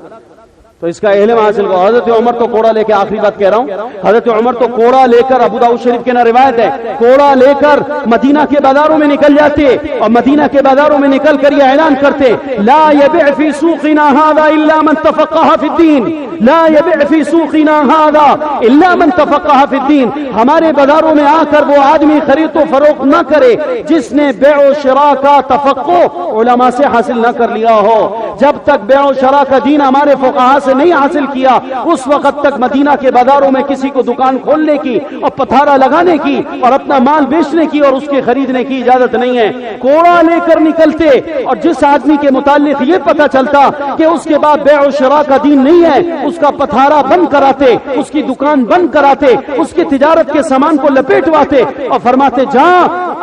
تو اس کا علم حاصل کرو۔ حضرت عمر تو کوڑا لے کے، آخری بات کہہ رہا ہوں، حضرت عمر تو کوڑا لے کر، ابو داؤد شریف کے نا روایت ہے، کوڑا لے کر مدینہ کے بازاروں میں نکل جاتے اور مدینہ کے بازاروں میں نکل کر یہ اعلان کرتے، لا يبيع في سوقنا هذا الا من تفقه في الدين، لا يبيع في سوقنا هذا الا من تفقه في الدين۔ ہمارے بازاروں میں آ کر وہ آدمی خرید و فروخت نہ کرے جس نے بیع و شراء کا تفقہ علماء سے حاصل نہ کر لیا ہو۔ جب تک بیع و شراء کا دین ہمارے فقہاء سے نہیں حاصل کیا، اس وقت تک مدینہ کے بازاروں میں کسی کو دکان کھولنے کی اور پتھارا لگانے کی اور اپنا مال بیچنے کی اور اس کے خریدنے کی اجازت نہیں ہے۔ کوڑا لے کر نکلتے اور جس آدمی کے متعلق یہ پتہ چلتا کہ اس کے بعد بیع و شراء کا دین نہیں ہے، اس کا پتھارا بند کراتے، اس کی دکان بند کراتے، اس کی تجارت کے سامان کو لپیٹواتے اور فرماتے جا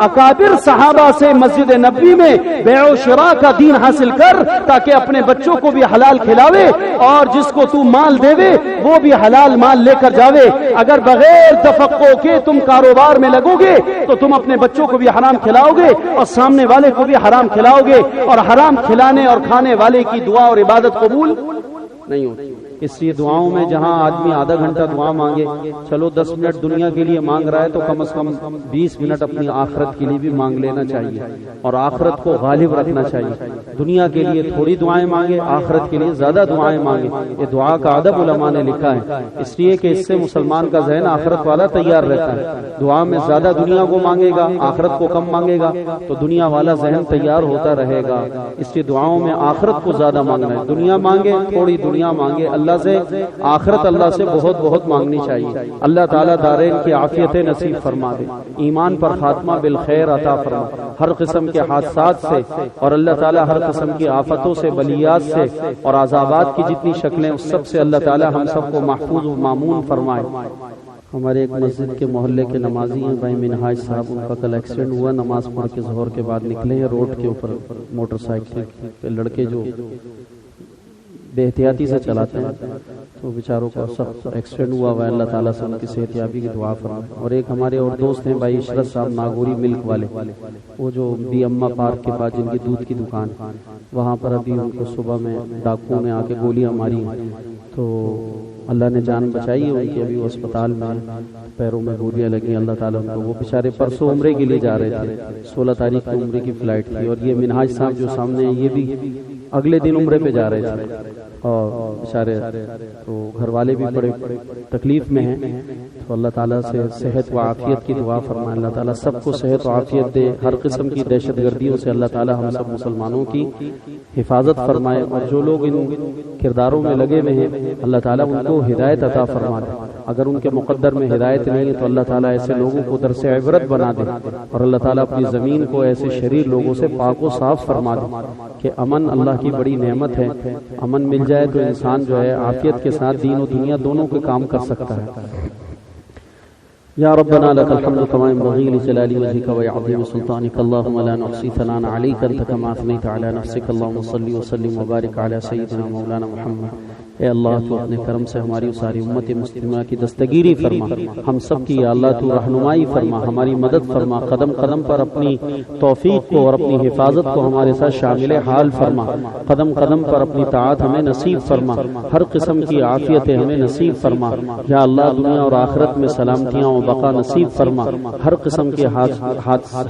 اکابر صحابہ سے مسجد نبوی میں بیع و شراء کا دین حاصل کر تاکہ اپنے بچوں کو بھی حلال کھلاوے اور جس کو تو مال دے وہ بھی حلال مال لے کر جاوے۔ اگر بغیر تفقہ کے تم کاروبار میں لگو گے تو تم اپنے بچوں کو بھی حرام کھلاؤ گے اور سامنے والے کو بھی حرام کھلاؤ گے، اور حرام کھلانے اور کھانے والے کی دعا اور عبادت قبول نہیں ہوتی۔ اس لیے دعاؤں میں جہاں آدمی آدھا گھنٹہ دعا مانگے، چلو 10 منٹ دنیا کے لیے مانگ رہا ہے تو کم از کم 20 منٹ اپنی آخرت کے لیے بھی مانگ لینا چاہیے اور آخرت کو غالب رکھنا چاہیے۔ دنیا کے لیے تھوڑی دعائیں مانگے، آخرت کے لیے زیادہ دعائیں مانگے۔ یہ دعا کا ادب علماء نے لکھا ہے، اس لیے کہ اس سے مسلمان کا ذہن آخرت والا تیار رہتا ہے۔ دعا میں زیادہ دنیا کو مانگے گا، آخرت کو کم مانگے گا تو دنیا والا ذہن تیار ہوتا رہے گا۔ اس لیے دعاؤں میں آخرت کو زیادہ مانگنا ہے، دنیا مانگے تھوڑی دنیا مانگے، اللہ سے آخرت اللہ سے بہت بہت مانگنی چاہیے۔ اللہ تعالیٰ دارین کی عافیت نصیب فرما دے، ایمان پر خاتمہ بالخیر عطا فرما، ہر قسم کے حادثات سے اور اللہ تعالیٰ ہر قسم کی آفتوں سے، بلیات سے اور عذابات کی جتنی شکلیں اس سب سے اللہ تعالیٰ ہم سب کو محفوظ و مامون فرمائے۔ ہمارے ایک مسجد کے محلے کے نمازی ہیں بھائی منہاج صاحب، ان کا کل ایکسیڈنٹ ہوا، نماز پڑھ کے ظہر کے بعد نکلے ہیں، روڈ کے اوپر موٹر سائیکل پہ لڑکے جو بے احتیاطی سے چلاتے ہیں تو تو بیچاروں کا سخت ایکسیڈنٹ ہوا ہے، اللہ تعالیٰ سے ان کی صحت یابی کی دعا فرمائے۔ اور ایک ہمارے اور دوست ہیں بھائی عشرت صاحب ناگوری ملک والے، وہ جو بی اما پارک کے پاس جن کی دودھ کی دکان، وہاں پر ابھی ان کو صبح میں ڈاکوؤں نے آ کے گولیاں ماری، تو اللہ نے جان بچائی ہے ان کی، ابھی وہ اسپتال میں پیروں میں گولیاں لگی، اللہ تعالیٰ ان کو، وہ بیچارے پرسوں عمرے کے لیے جا رہے تھے، 16 تاریخ کو عمرے کی فلائٹ تھی، اور یہ منہاج صاحب جو سامنے ہیں یہ بھی اگلے دن عمرے پہ جا رہے تھے، اور بیچارے تو گھر والے بھی بڑے تکلیف میں ہیں، تو اللہ تعالیٰ سے صحت و عافیت کی دعا فرمائے، اللہ تعالیٰ سب کو صحت و عافیت دے، ہر قسم کی دہشت گردیوں سے اللہ تعالیٰ ہم سب مسلمانوں کی حفاظت فرمائے، اور جو لوگ ان کرداروں میں لگے ہوئے ہیں اللہ تعالیٰ ان کو ہدایت عطا فرما دے، اگر ان کے مقدر میں ہدایت نہیں ہے تو اللہ تعالیٰ ایسے لوگوں کو درس عبرت بنا دے، اور اللہ تعالیٰ اپنی زمین کو ایسے شریر لوگوں سے پاک و صاف فرما دے، کہ امن اللہ کی بڑی نعمت ہے، امن مل جائے تو انسان جو ہے عافیت کے ساتھ دین و دنیا دونوں کے کام کر سکتا ہے۔ یا ربنا لك الحمد كما ينبغي لجلال وجهك وعظيم سلطانك، اللهم لا نحصي ثناء عليك انت كما اثنيت على نفسك، اللهم صل وسلم وبارك على سيدنا مولانا محمد۔ اے اللہ تو اپنے کرم سے ہماری ساری امت مسلمہ کی دستگیری فرما، ہم سب کی یا اللہ تو رہنمائی فرما، ہماری مدد فرما، قدم قدم پر اپنی توفیق کو اور اپنی حفاظت کو ہمارے ساتھ شامل حال فرما، قدم قدم پر اپنی طاعت ہمیں نصیب فرما، ہر قسم کی عافیت ہمیں نصیب فرما، یا اللہ دنیا اور آخرت میں سلامتیاں و بقا نصیب فرما، ہر قسم کے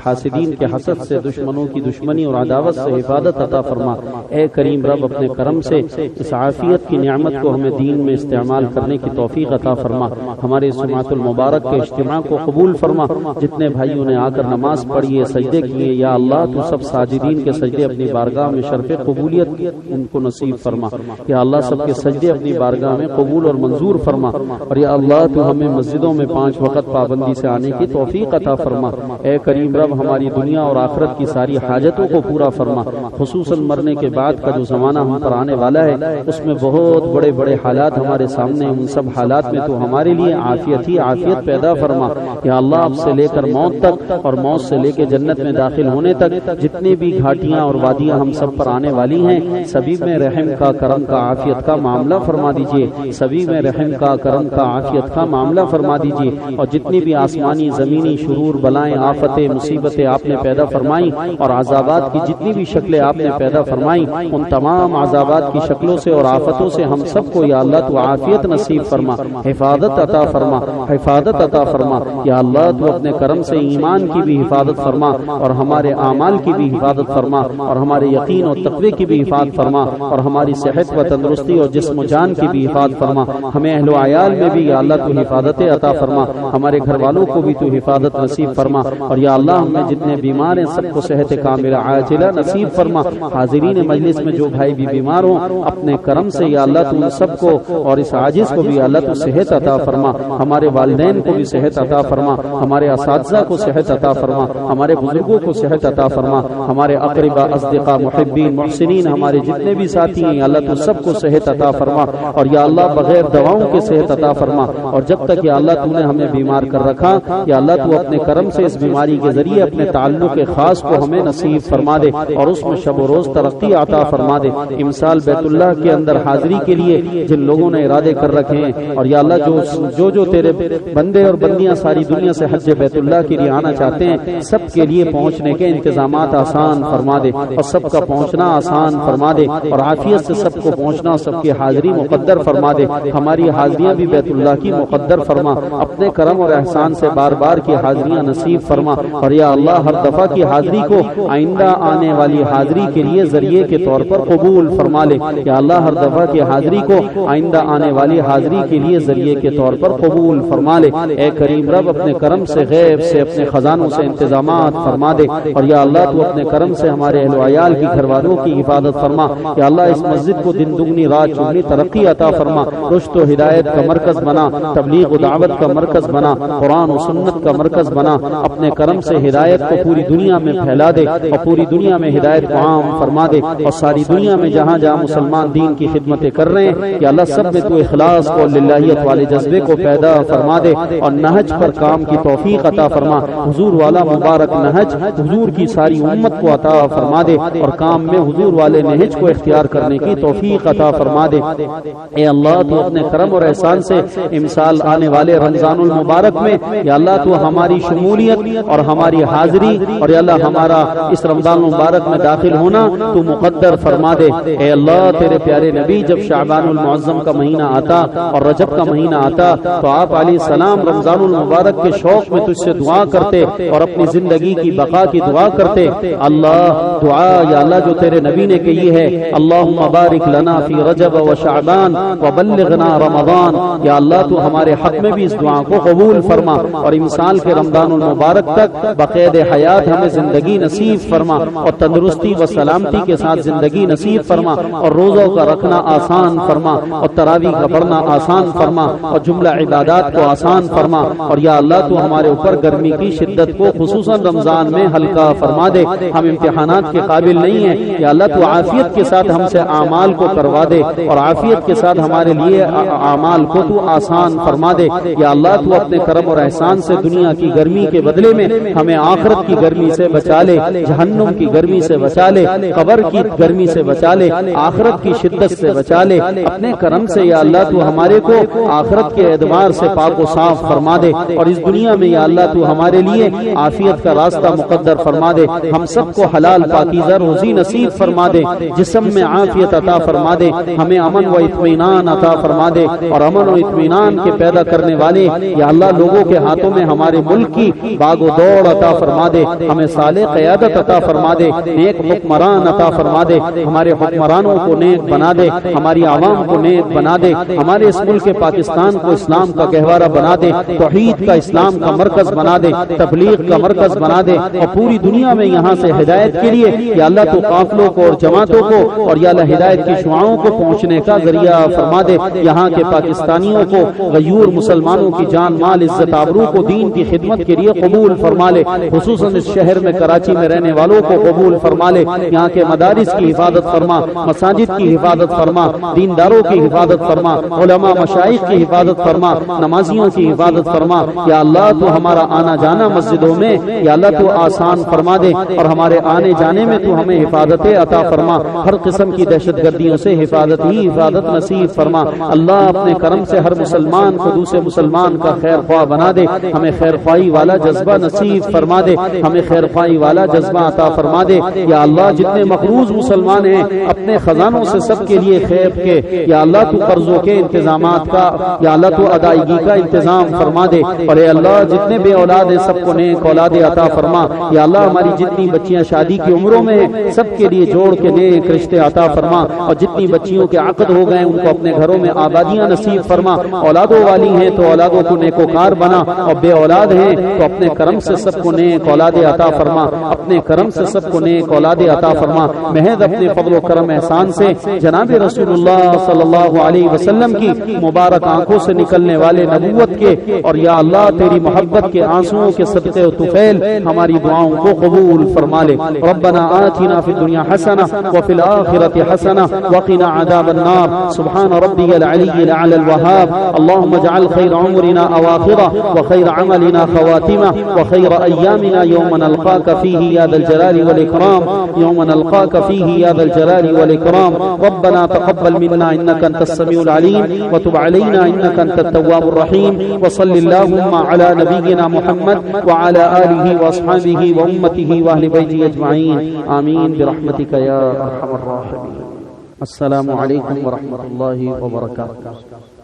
حاسدین کے حسد سے، دشمنوں کی دشمنی اور عداوت سے حفاظت عطا فرما۔ اے کریم رب اپنے کرم سے اس عافیت کی نعمت کو ہمیں دین میں استعمال کرنے کی توفیق عطا فرما، ہمارے جمعۃ المبارک کے اجتماع کو قبول فرما، جتنے بھائیوں نے آ کر نماز پڑھی ہے، سجدے کیے، یا اللہ تو سب ساجدین کے سجدے اپنی بارگاہ میں شرف قبولیت ان کو نصیب فرما، یا اللہ سب کے سجدے اپنی بارگاہ میں قبول اور منظور فرما، اور یا اللہ تو ہمیں مسجدوں میں 5 وقت پابندی سے آنے کی توفیق عطا فرما۔ اے کریم رب ہماری دنیا اور آخرت کی ساری حاجتوں کو پورا فرما، خصوصاً مرنے کے بعد کا جو زمانہ ہم پر آنے والا ہے اس میں بہت بڑے بڑے حالات ہمارے سامنے، ان سب حالات میں تو ہمارے لیے عافیت ہی عافیت پیدا فرما، یا اللہ اب سے لے کر موت تک اور موت سے لے کے جنت میں داخل ہونے تک جتنی بھی گھاٹیاں اور وادیاں ہم سب پر آنے والی ہیں، سبھی میں رحم کا، کرم کا، عافیت کا معاملہ فرما دیجیے، سبھی میں رحم کا، کرم کا، عافیت کا معاملہ فرما دیجیے، اور جتنی بھی آسمانی زمینی شرور، بلائیں، آفتیں، مصیبتیں آپ نے پیدا فرمائی، اور عذابات کی جتنی بھی شکلیں آپ نے پیدا فرمائی، ان تمام عذابات کی شکلوں سے اور آفتوں سے ہم سب کو یا اللہ تو عافیت نصیب فرما، حفاظت عطا فرما، حفاظت عطا فرما، یا اللہ تو اپنے کرم سے ایمان کی بھی حفاظت فرما، اور ہمارے اعمال کی بھی حفاظت فرما، اور ہمارے یقین اور تقوی کی بھی حفاظت فرما، اور ہماری صحت و تندرستی اور جسم و جان کی بھی حفاظت فرما، ہمیں اہل و عیال میں بھی یا اللہ تو حفاظت عطا فرما، ہمارے گھر والوں کو بھی تو حفاظت نصیب فرما، اور یا اللہ ہم میں جتنے بیمار ہیں سب کو صحت کاملہ عاجلہ نصیب فرما، حاضرین مجلس میں جو بھائی بھی بیمار ہوں اپنے کرم سے یا اللہ تو سب کو اور اس عاجز کو بھی اللہ تو صحت عطا فرما، ہمارے والدین کو بھی صحت عطا فرما، ہمارے اساتذہ کو صحت عطا فرما، ہمارے بزرگوں کو صحت عطا فرما، ہمارے اقربا، اصدقاء، محبین، محسنین، ہمارے جتنے بھی ساتھی ہیں اللہ تو سب کو صحت عطا فرما، اور یا اللہ بغیر دواؤں کے صحت عطا فرما، اور جب تک یا اللہ تو نے ہمیں بیمار کر رکھا یا اللہ تو اپنے کرم سے اس بیماری کے ذریعے اپنے تعلق خاص کو ہمیں نصیب فرما دے، اور اس میں شب و روز ترقی عطا فرما دے، امسال بیت اللہ کے اندر حاضری کے لیے جن لوگوں نے ارادے کر رکھے ہیں، اور یا اللہ جو تیرے بندے اور بندیاں ساری دنیا سے حج بیت اللہ کے لیے آنا چاہتے ہیں سب کے لیے پہنچنے کے انتظامات آسان فرما دے، اور سب کا پہنچنا آسان فرما دے، اور عافیت سے سب کو پہنچنا، سب کی حاضری مقدر فرما دے، ہماری حاضریاں بھی بیت اللہ کی مقدر فرما، اپنے کرم اور احسان سے بار بار کی حاضریاں نصیب فرما، اور یا اللہ ہر دفعہ کی حاضری کو آئندہ آنے والی حاضری کے لیے ذریعے کے طور پر قبول فرما لے، یا اللہ ہر دفعہ کی حاضری کو آئندہ آنے والی حاضری کے لیے ذریعے کے طور پر قبول فرما لے، اے کریم رب اپنے کرم سے غیب سے اپنے خزانوں سے انتظامات فرما دے، اور یا اللہ تو اپنے کرم سے ہمارے اہل و عیال کی، گھر والوں کی حفاظت فرما، یا اللہ اس مسجد کو دن دگنی رات چگنی ترقی عطا فرما، رشد و ہدایت کا مرکز بنا، تبلیغ و دعوت کا مرکز بنا، قرآن و سنت کا مرکز بنا، اپنے کرم سے ہدایت کو پوری دنیا میں پھیلا دے، اور پوری دنیا میں ہدایت کو عام فرما دے، اور ساری دنیا میں جہاں جہاں مسلمان دین کی خدمتیں کر کر رہے ہیں کہ اللہ سب میں تو اخلاص اور للہیت والے جذبے کو پیدا فرما دے اور نہج پر کام کی توفیق عطا فرما. حضور والا مبارک نہج حضور کی ساری امت کو عطا فرما دے اور کام میں حضور والے نہج کو اختیار کرنے کی توفیق عطا فرما دے. اے اللہ تو اپنے کرم اور احسان سے امسال آنے والے رمضان المبارک میں یا اللہ تو ہماری شمولیت اور ہماری حاضری اور یا اللہ ہمارا اس رمضان المبارک میں داخل ہونا تو مقدر فرما دے. اے اللہ تیرے پیارے نبی جب شعبان المعظم کا مہینہ آتا اور رجب کا مہینہ آتا تو آپ علیہ السلام رمضان المبارک کے شوق میں تجھ سے دعا کرتے اور اپنی زندگی کی بقا کی دعا کرتے. اللہ دعا یا اللہ جو تیرے نبی نے کہی ہے اللہم بارک لنا فی رجب و شعبان وبلغنا رمضان. یا اللہ تو ہمارے حق میں بھی اس دعا کو قبول فرما اور امسال کے رمضان المبارک تک بقید حیات ہمیں زندگی نصیب فرما اور تندرستی و سلامتی کے ساتھ زندگی نصیب فرما اور روزوں کا رکھنا آسان فرما اور تراویح کا پڑھنا آسان فرما اور جملہ عبادات کو آسان فرما. اور یا اللہ تو ہمارے اوپر گرمی کی شدت کو خصوصاً رمضان میں ہلکا فرما دے. ہم امتحانات کے قابل نہیں ہیں یا اللہ تو عافیت کے ساتھ ہم سے اعمال کو کروا دے اور عافیت کے ساتھ ہمارے لیے اعمال کو تو آسان فرما دے. یا اللہ تو اپنے کرم اور احسان سے دنیا کی گرمی کے بدلے میں ہمیں آخرت کی گرمی سے بچا لے, جہنم کی گرمی سے بچا لے, قبر کی گرمی سے بچا لے, آخرت کی شدت سے بچا لے. اپنے کرم سے یا اللہ تو ہمارے کو آخرت کے اعتبار سے پاک و صاف فرما دے اور اس دنیا میں یا اللہ تو ہمارے لیے عافیت کا راستہ مقدر فرما دے. ہم سب کو حلال پاکیزہ روزی نصیب فرما دے, جسم میں عافیت عطا فرما دے, ہمیں امن و اطمینان عطا فرما دے اور امن و اطمینان کے پیدا کرنے والے یا اللہ لوگوں کے ہاتھوں میں ہمارے ملک کی باغ و دوڑ عطا فرما دے. ہمیں صالح قیادت عطا فرما دے, نیک حکمران عطا فرما دے, ہمارے حکمرانوں کو نیک بنا دے, ہماری عوام کو نیک بنا دے, ہمارے اس ملک پاکستان کو اسلام کا گہوارہ بنا دے, توحید کا اسلام کا مرکز بنا دے, تبلیغ کا مرکز بنا دے اور پوری دنیا میں یہاں سے ہدایت کے لیے یا اللہ تو قافلوں کو اور جماعتوں کو اور یا اللہ ہدایت کی شعاعوں کو پہنچنے کا ذریعہ فرما دے. یہاں کے پاکستانیوں کو غیور مسلمانوں کی جان مال عزت آبرو کو دین کی خدمت کے لیے قبول فرما لے, خصوصاً اس شہر میں کراچی میں رہنے والوں کو قبول فرما لے. یہاں کے مدارس کی حفاظت فرما, مساجد کی حفاظت فرما, دینداروں کی حفاظت فرما, علماء مشائخ کی حفاظت فرما, نمازیوں کی حفاظت فرما. یا اللہ تو ہمارا آنا جانا مسجدوں میں یا اللہ تو آسان فرما دے اور ہمارے آنے جانے میں تو ہمیں حفاظت عطا فرما. ہر قسم کی دہشت گردیوں سے حفاظت ہی حفاظت نصیب فرما. اللہ اپنے کرم سے ہر مسلمان کو دوسرے مسلمان کا خیر خواہ بنا دے, ہمیں خیر خواہی والا جذبہ نصیب فرما دے, ہمیں خیر خواہی والا جذبہ عطا فرما دے. یا اللہ جتنے مقروض مسلمان ہیں اپنے خزانوں سے سب کے لیے خیر کے یا اللہ تو قرضوں کے انتظامات کا یا اللہ تو ادائیگی کا انتظام فرما دے. اور اے اللہ جتنے بے اولاد ہیں سب کو نیک اولاد عطا فرما. یا اللہ ہماری جتنی بچیاں شادی کی عمروں میں ہیں سب کے لیے جوڑ کے نیک رشتے عطا فرما اور جتنی بچیوں کے عقد ہو گئے ان کو اپنے گھروں میں آبادیاں نصیب فرما. اولادوں والی ہیں تو اولادوں کو نیکوکار بنا اور بے اولاد ہیں تو اپنے کرم سے سب کو نیک اولاد عطا فرما, اپنے کرم سے سب کو نیک اولاد عطا فرما. محض اپنے فضل و کرم احسان سے جناب رسول اللہ صلی اللہ علیہ وسلم کی مبارک آنکھوں سے نکلنے والے نبوت کے اور یا اللہ تیری محبت کے آنسوؤں کے صدقے و طفیل ہماری دعاؤں کو قبول فرما لے. ربنا آتنا فی الدنیا حسنہ وفی الآخرۃ حسنہ وقنا عذاب النار. سبحان ربی العلی الاعلی الوہاب. اللهم اجعل خیر عمرنا اواخرہ وخیر عملنا خواتمہ وخیر ایامنا یوم نلقاک فیہ یا ذا الجلال والاکرام, یوم نلقاک فیہ یا ذا الجلال والاکرام. ربنا تقبل منا انک انت السمیع العلیم وتب علینا انک انت التواب الرحیم. وصل اللهم على نبینا محمد وعلى آلہ واصحابہ وامتہ واہل بیتہ اجمعین آمین برحمتک یا ارحم الراحمین. السلام علیکم ورحمۃ اللہ وبرکاتہ.